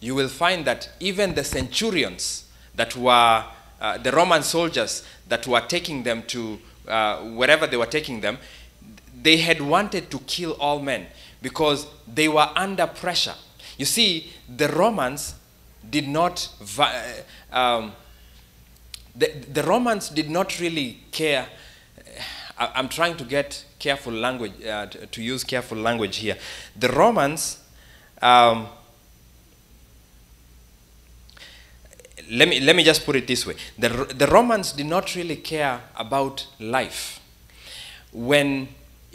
you will find that even the centurions that were the Roman soldiers that were taking them to wherever they were taking them, they had wanted to kill all men because they were under pressure. You see, the Romans did not, the Romans did not really care. I'm trying to get careful language, to use careful language here. The Romans, let me just put it this way. The Romans did not really care about life.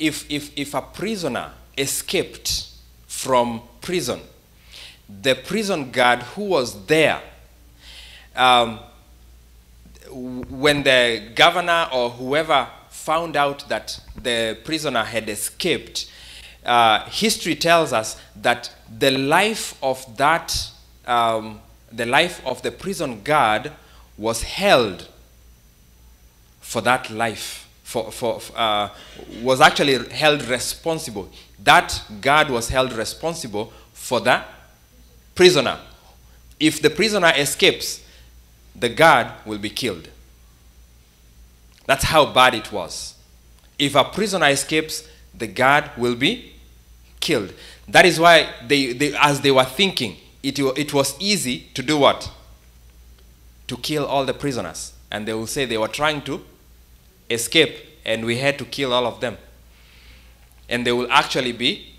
If a prisoner escaped from prison, the prison guard who was there, when the governor or whoever found out that the prisoner had escaped, history tells us that the life of that, the life of the prison guard was held for that life. Was actually held responsible. That guard was held responsible for the prisoner. If the prisoner escapes, the guard will be killed. That's how bad it was. If a prisoner escapes, the guard will be killed. That is why as they were thinking, it was easy to do what? To kill all the prisoners. And they will say they were trying to escape, and we had to kill all of them. And they will actually be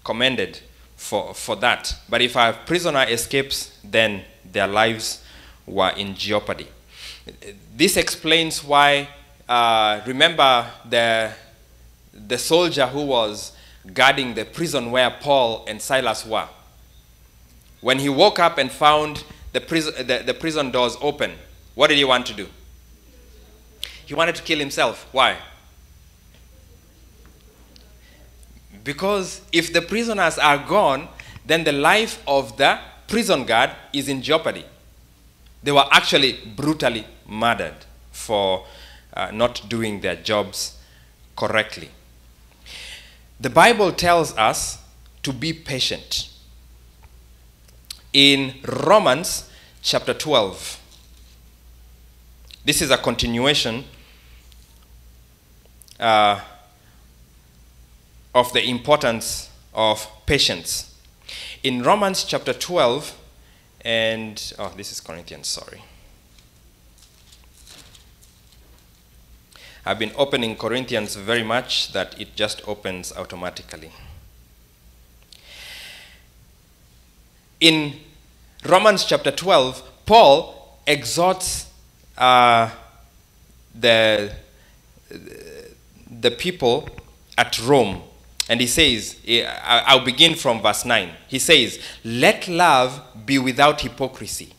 commended for that. But if a prisoner escapes, then their lives were in jeopardy. This explains why, remember the soldier who was guarding the prison where Paul and Silas were. When he woke up and found the prison doors open, what did he want to do? He wanted to kill himself. Why? Because if the prisoners are gone, then the life of the prison guard is in jeopardy. They were actually brutally murdered for not doing their jobs correctly. The Bible tells us to be patient. In Romans chapter 12, this is a continuation of the importance of patience. In Romans chapter 12, and, oh, this is Corinthians, sorry. I've been opening Corinthians very much that it just opens automatically. In Romans chapter 12, Paul exhorts the people at Rome. And he says, I'll begin from verse 9. He says, "Let love be without hypocrisy.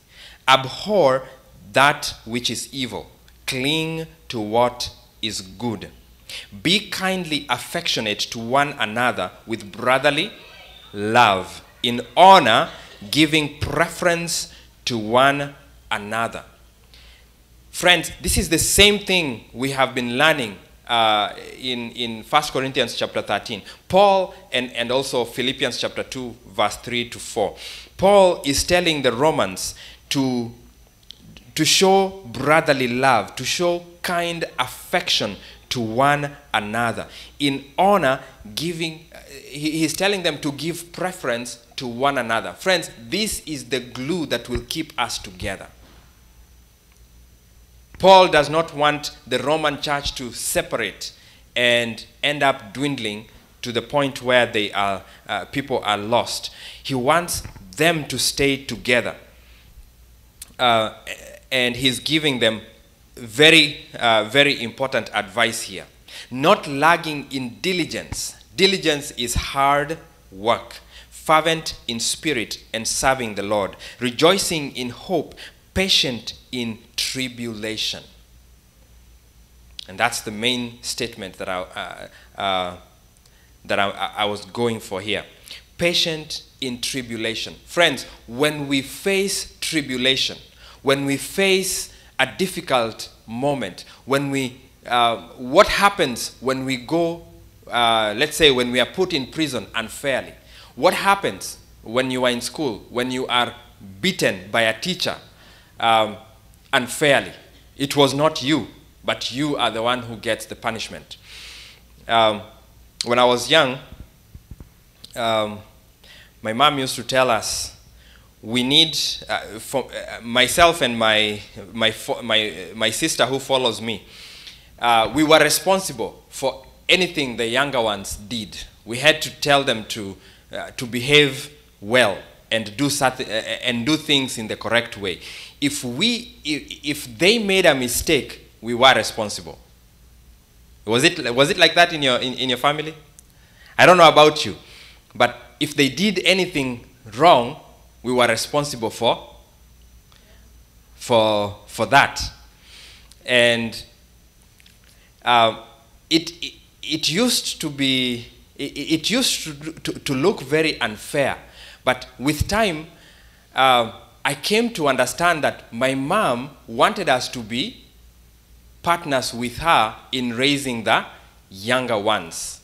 Abhor that which is evil. Cling to what is good. Be kindly affectionate to one another with brotherly love, in honor, giving preference to one another." Friends, this is the same thing we have been learning in 1 Corinthians chapter 13. Paul and also Philippians chapter 2, verse 3 to 4. Paul is telling the Romans to show brotherly love, to show kind affection to one another. In honor, giving, he's telling them to give preference to one another. Friends, this is the glue that will keep us together. Paul does not want the Roman church to separate and end up dwindling to the point where they are, people are lost. He wants them to stay together. And he's giving them very, very important advice here. Not lagging in diligence. Diligence is hard work. Fervent in spirit and serving the Lord. Rejoicing in hope. Patient in tribulation. And that's the main statement that I was going for here. Patient in tribulation. Friends, when we face tribulation, when we face a difficult moment, when we, what happens when we go, let's say when we are put in prison unfairly? What happens when you are in school, when you are beaten by a teacher unfairly? It was not you, but you are the one who gets the punishment. When I was young, my mom used to tell us, we need, myself and my sister who follows me, we were responsible for anything the younger ones did. We had to tell them to behave well and do something, and do things in the correct way. If they made a mistake, we were responsible. Was it like that in your family? I don't know about you, but if they did anything wrong, we were responsible for that. And it used to be, it used to look very unfair. But with time, I came to understand that my mom wanted us to be partners with her in raising the younger ones.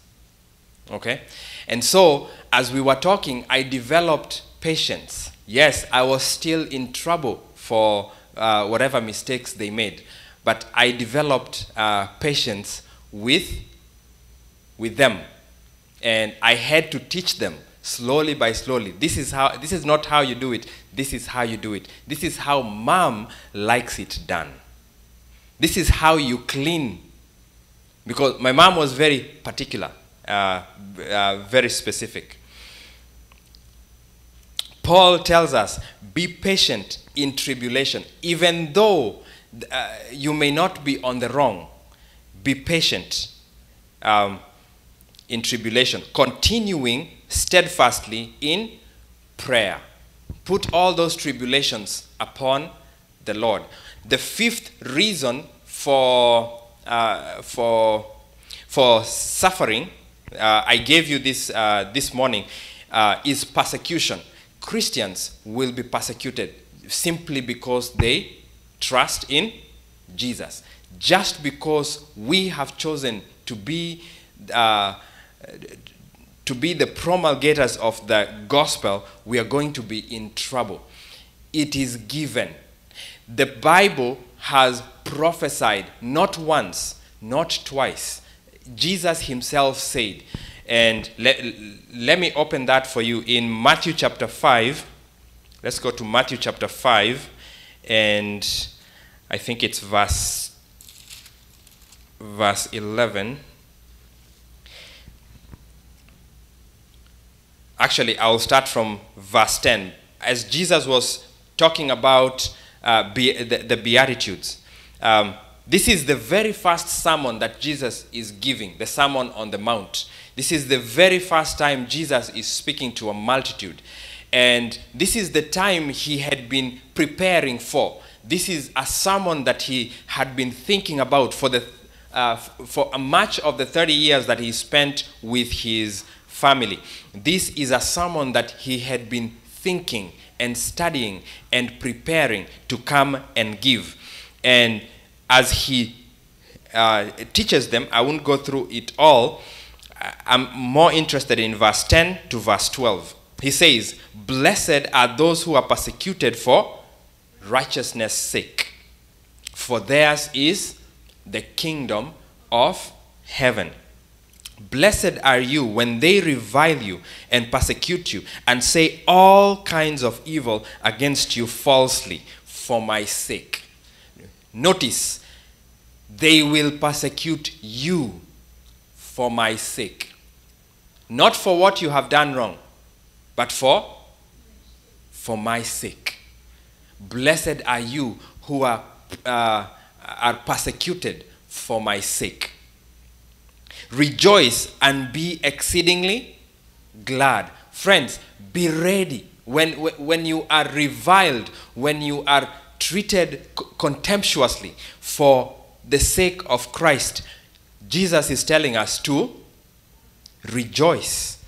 Okay? And so, as we were talking, I developed patience. Yes, I was still in trouble for whatever mistakes they made, but I developed patience with them, and I had to teach them slowly by slowly. This is not how you do it. This is how you do it. This is how mom likes it done. This is how you clean. Because my mom was very particular, very specific. Paul tells us, be patient in tribulation. Even though you may not be on the wrong, be patient in tribulation, continuing steadfastly in prayer. Put all those tribulations upon the Lord. The fifth reason for suffering, I gave you this this morning, is persecution. Christians will be persecuted simply because they trust in Jesus. Just because we have chosen to be the promulgators of the gospel, we are going to be in trouble. It is given. The Bible has prophesied not once, not twice. Jesus himself said, and let me open that for you in Matthew chapter 5. Let's go to Matthew chapter 5, and I think it's verse 11. Actually, I'll start from verse 10. As Jesus was talking about the Beatitudes, this is the very first sermon that Jesus is giving, the Sermon on the Mount. This is the very first time Jesus is speaking to a multitude. And this is the time he had been preparing for. This is a sermon that he had been thinking about for much of the 30 years that he spent with his family. This is a sermon that he had been thinking and studying and preparing to come and give. And as he teaches them, I won't go through it all. I'm more interested in verse 10 to verse 12. He says, "Blessed are those who are persecuted for righteousness' sake, for theirs is the kingdom of heaven. Blessed are you when they revile you and persecute you and say all kinds of evil against you falsely for my sake." Notice, they will persecute you for my sake. Not for what you have done wrong, but for my sake. Blessed are you who are persecuted for my sake. Rejoice and be exceedingly glad. Friends, be ready when you are reviled, when you are treated contemptuously for the sake of Christ, Jesus is telling us to rejoice.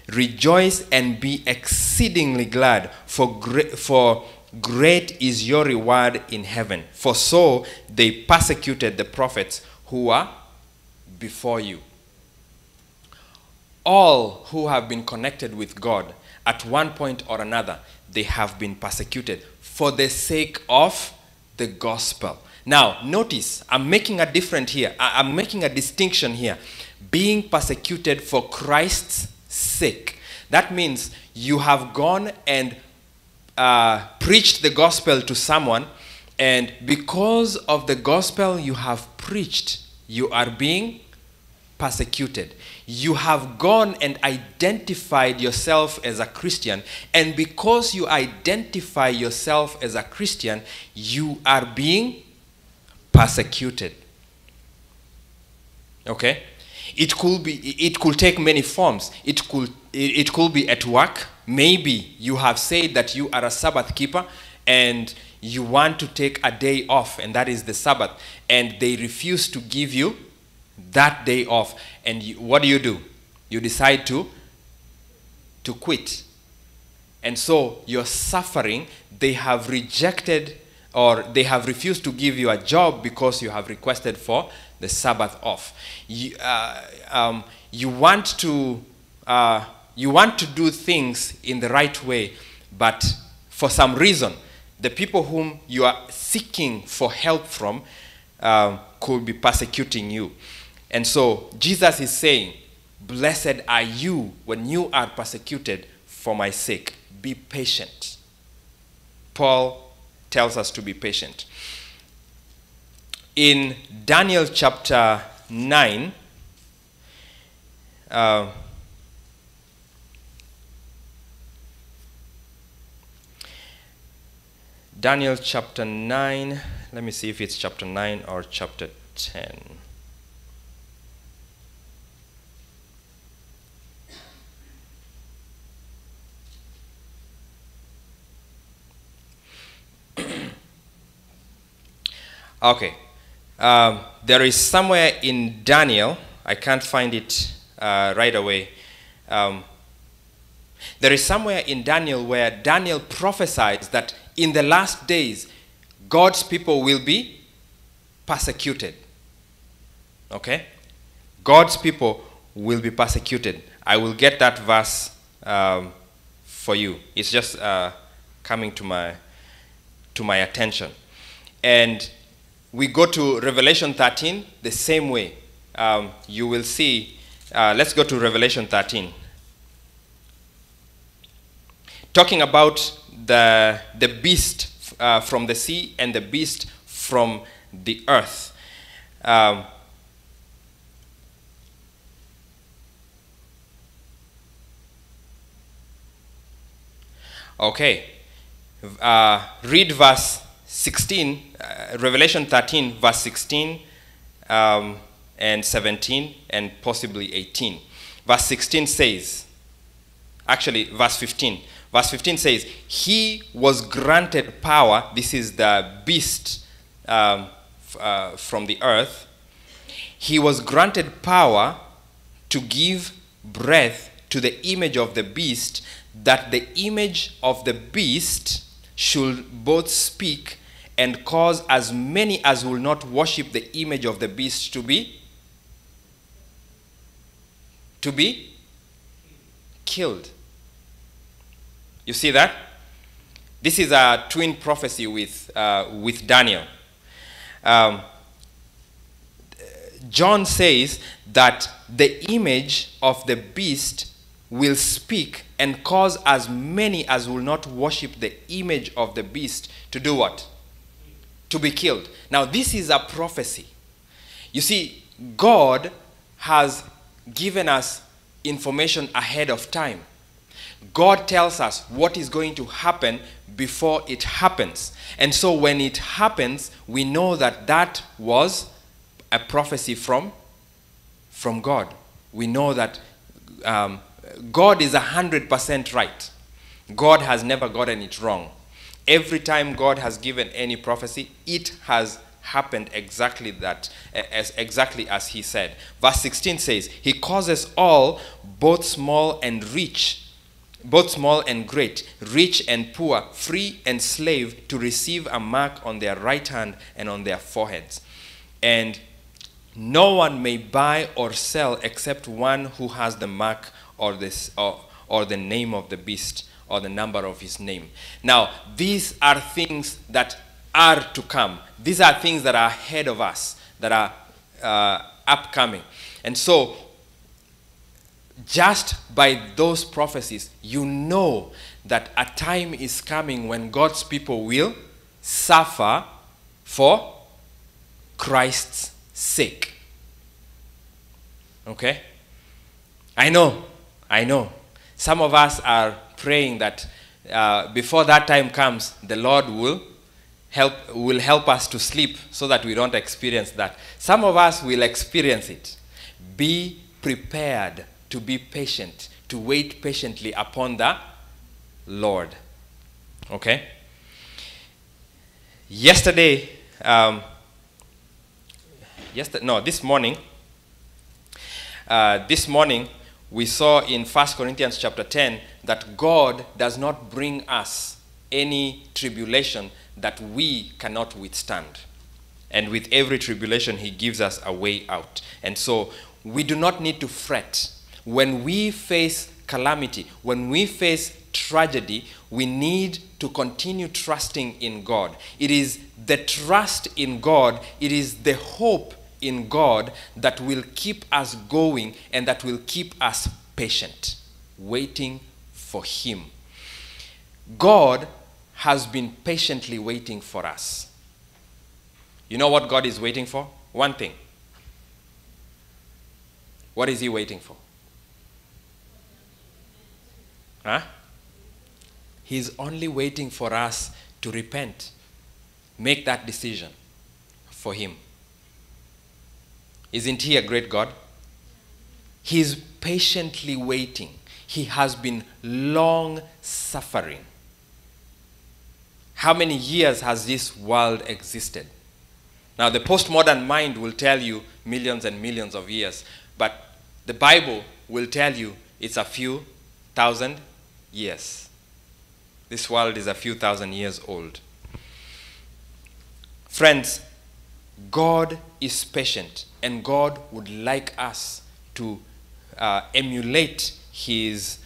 Rejoice and be exceedingly glad, for great is your reward in heaven. For so they persecuted the prophets who were before you. All who have been connected with God at one point or another, they have been persecuted for the sake of the gospel. Now, notice, I'm making a difference here. I'm making a distinction here. Being persecuted for Christ's sake. That means you have gone and preached the gospel to someone, and because of the gospel you have preached, you are being persecuted. You have gone and identified yourself as a Christian, and because you identify yourself as a Christian, you are being persecuted. Okay? It could take many forms. It could be at work. Maybe you have said that you are a Sabbath keeper and you want to take a day off, and that is the Sabbath, and they refuse to give you that day off. And what do? You decide to quit. And so you're suffering. They have rejected, or they have refused to give you a job because you have requested for the Sabbath off. You want to do things in the right way, but for some reason, the people whom you are seeking for help from could be persecuting you. And so Jesus is saying, blessed are you when you are persecuted for my sake. Be patient. Paul tells us to be patient. In Daniel chapter 9, Daniel chapter 9, let me see if it's chapter 9 or chapter 10. Okay. There is somewhere in Daniel, I can't find it right away. There is somewhere in Daniel where Daniel prophesies that in the last days, God's people will be persecuted. Okay? God's people will be persecuted. I will get that verse for you. It's just coming to my attention. And we go to Revelation 13 the same way. You will see, let's go to Revelation 13. Talking about the beast from the sea and the beast from the earth. Okay. Read verse 16, Revelation 13, verse 16 and 17 and possibly 18. Verse 16 says, actually verse 15. Verse 15 says, he was granted power, this is the beast from the earth, he was granted power to give breath to the image of the beast, that the image of the beast should both speak and cause as many as will not worship the image of the beast to be killed. You see that? This is a twin prophecy with Daniel. John says that the image of the beast will speak and cause as many as will not worship the image of the beast to do what? To be killed. Now this is a prophecy. You see, God has given us information ahead of time. God tells us what is going to happen before it happens. And so when it happens, we know that that was a prophecy from God. We know that God is 100% right. God has never gotten it wrong. Every time God has given any prophecy, it has happened exactly as he said. Verse 16 says, he causes all, both small and great, rich and poor, free and slave, to receive a mark on their right hand and on their foreheads. And no one may buy or sell except one who has the mark or the name of the beast or the number of his name. Now, these are things that are to come. These are things that are ahead of us, that are upcoming. And so, just by those prophecies, you know that a time is coming when God's people will suffer for Christ's sake. Okay? I know. Some of us are praying that before that time comes, the Lord will help us to sleep so that we don't experience that. Some of us will experience it. Be prepared to be patient, to wait patiently upon the Lord. Okay? This morning, we saw in 1 Corinthians chapter 10 that God does not bring us any tribulation that we cannot withstand. And with every tribulation, he gives us a way out. And so we do not need to fret. When we face calamity, when we face tragedy, we need to continue trusting in God. It is the trust in God, it is the hope in God that will keep us going and that will keep us patient, waiting for him. God has been patiently waiting for us. You know what God is waiting for? One thing. What is he waiting for? Huh? He's only waiting for us to repent. Make that decision for him. Isn't he a great God? He's patiently waiting. He has been long suffering. How many years has this world existed? Now, the postmodern mind will tell you millions and millions of years, but the Bible will tell you it's a few thousand years. This world is a few thousand years old. Friends, God is patient, and God would like us to emulate his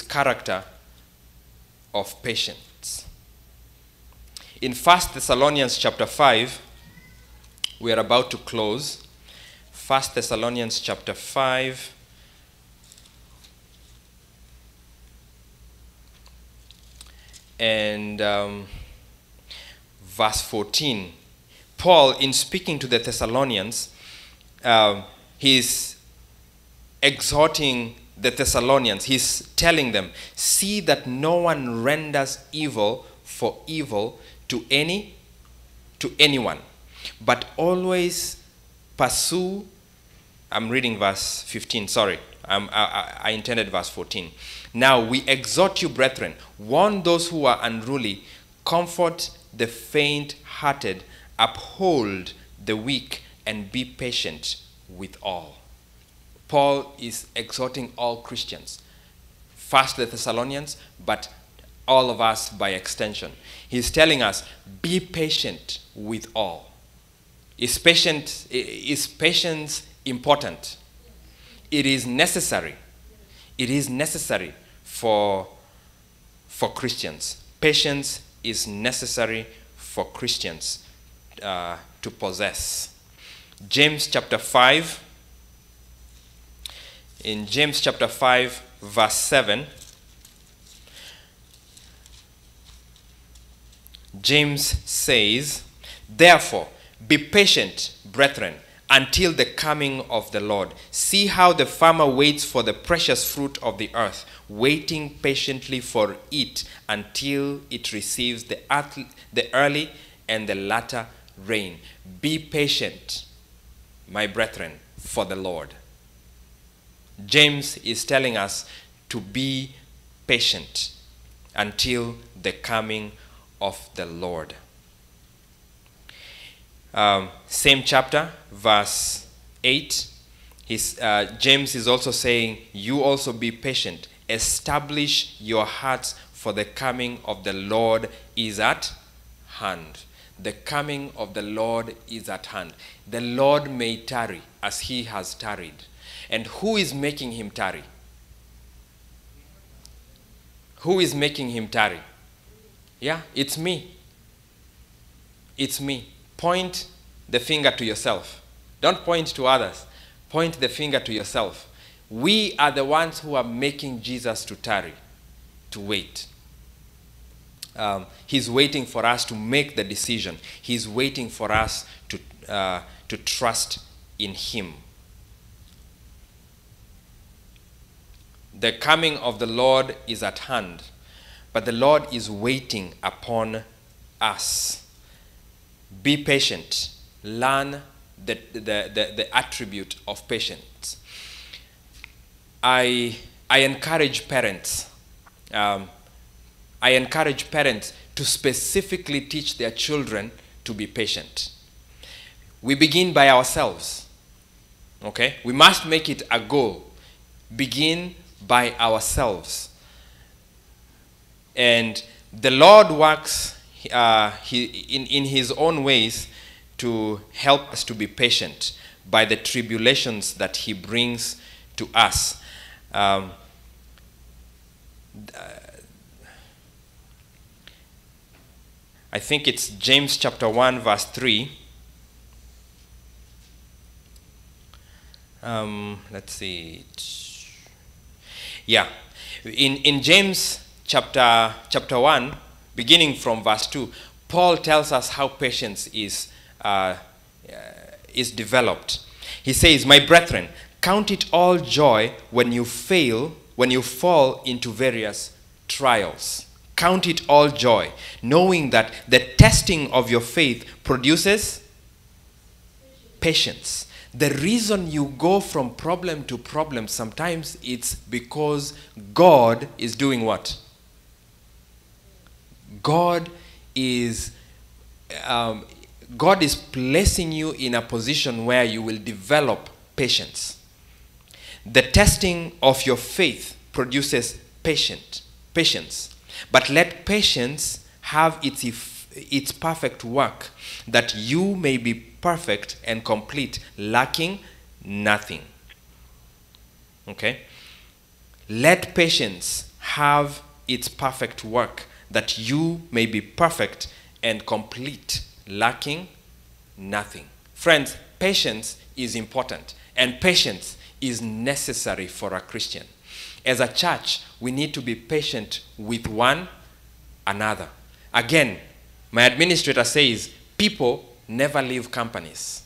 character of patience. In 1 Thessalonians chapter 5, we are about to close. 1 Thessalonians chapter 5, and verse 14. Paul, in speaking to the Thessalonians, he's exhorting the Thessalonians. He's telling them, see that no one renders evil for evil to anyone, but always pursue. I'm reading verse 15, sorry. I intended verse 14. Now we exhort you, brethren, warn those who are unruly, comfort the faint-hearted, uphold the weak, and be patient with all. Paul is exhorting all Christians, first the Thessalonians, but all of us by extension. He's telling us, be patient with all. Is patience important? It is necessary. It is necessary for Christians. Patience is necessary for Christians to possess. James chapter 5. In James chapter 5, verse 7, James says, therefore, be patient, brethren, until the coming of the Lord. See how the farmer waits for the precious fruit of the earth, waiting patiently for it until it receives the early and the latter rain. Be patient, my brethren, for the Lord. James is telling us to be patient until the coming of the Lord. Same chapter, verse 8. James is also saying, you also be patient. Establish your hearts, for the coming of the Lord is at hand. The coming of the Lord is at hand. The Lord may tarry as he has tarried. And who is making him tarry? Who is making him tarry? Yeah, it's me. It's me. Point the finger to yourself. Don't point to others. Point the finger to yourself. We are the ones who are making Jesus to tarry, to wait. He's waiting for us to make the decision. He's waiting for us to trust in him. The coming of the Lord is at hand, but the Lord is waiting upon us. Be patient. Learn the attribute of patience. I encourage parents. I encourage parents to specifically teach their children to be patient. We begin by ourselves. Okay? We must make it a goal. Begin by ourselves. And the Lord works in his own ways to help us to be patient by the tribulations that he brings to us. I think it's James chapter 1 verse 3. Let's see. Yeah. In James chapter 1, beginning from verse 2, Paul tells us how patience is developed. He says, "My brethren, count it all joy when you fall into various trials. Count it all joy, knowing that the testing of your faith produces patience." The reason you go from problem to problem sometimes it's because God is doing what? God is placing you in a position where you will develop patience. The testing of your faith produces patience. But let patience have its perfect work, that you may be perfect and complete, lacking nothing. Okay? Let patience have its perfect work, that you may be perfect and complete, lacking nothing. Friends, patience is important, and patience is necessary for a Christian. As a church, we need to be patient with one another. Again, my administrator says, people never leave companies.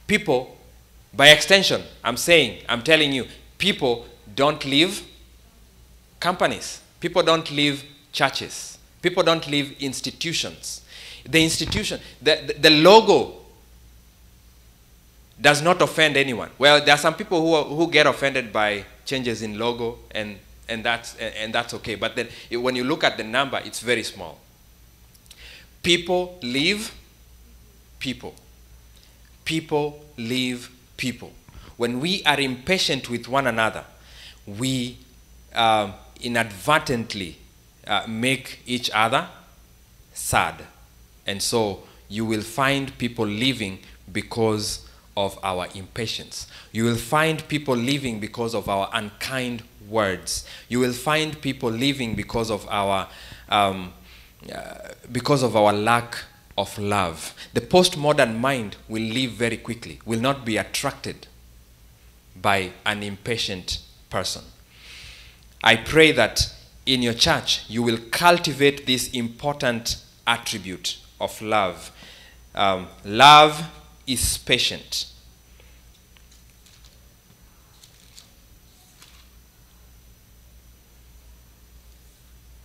People, by extension, I'm telling you, people don't leave companies. People don't leave churches. People don't leave institutions. The institution, the logo does not offend anyone. Well, there are some people who get offended by changes in logo, and that's okay. But then when you look at the number, it's very small. People leave people. People leave people. When we are impatient with one another, we inadvertently make each other sad. And so you will find people leaving because of our impatience. You will find people leaving because of our unkind words. You will find people leaving because of our lack of love. The postmodern mind will leave very quickly, will not be attracted by an impatient person. I pray that in your church you will cultivate this important attribute of love. Love is patient.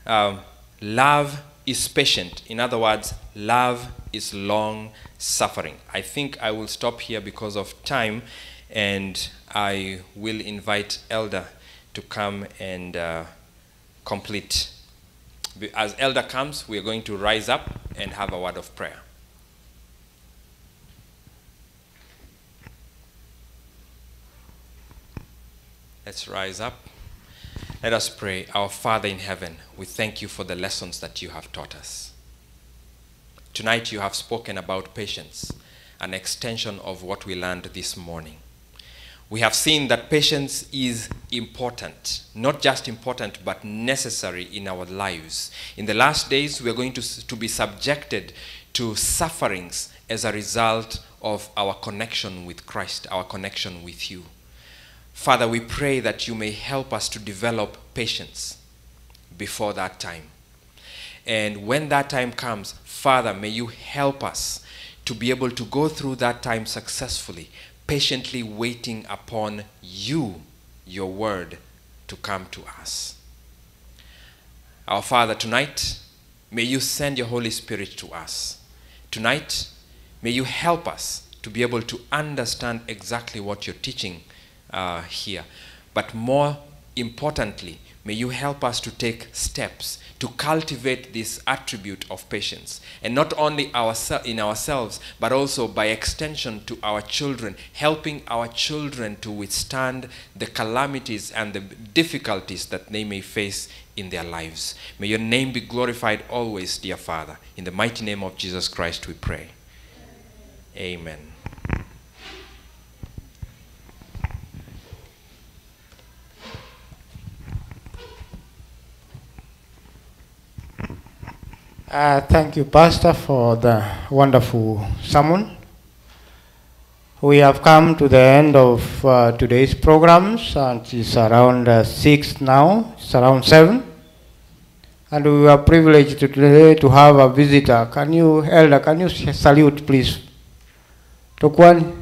Love is patient. In other words, love is long-suffering. I think I will stop here because of time, and I will invite Elder to come and complete. As Elder comes, we are going to rise up and have a word of prayer. Let's rise up. Let us pray. Our Father in heaven, we thank you for the lessons that you have taught us. Tonight you have spoken about patience, an extension of what we learned this morning. We have seen that patience is important, not just important, but necessary in our lives. In the last days, we are going to be subjected to sufferings as a result of our connection with Christ, our connection with you. Father, we pray that you may help us to develop patience before that time. And when that time comes, Father, may you help us to be able to go through that time successfully, patiently waiting upon you, your word, to come to us. Our Father, tonight, may you send your Holy Spirit to us. Tonight, may you help us to be able to understand exactly what you're teaching here. But more importantly, may you help us to take steps to cultivate this attribute of patience. And not only in ourselves, but also by extension to our children, helping our children to withstand the calamities and the difficulties that they may face in their lives. May your name be glorified always, dear Father. In the mighty name of Jesus Christ we pray. Amen. Thank you, Pastor, for the wonderful sermon. We have come to the end of today's programs, and it's around 6 now. It's around 7. And we are privileged today to have a visitor. Can you, Elder, can you salute, please? Tokwan?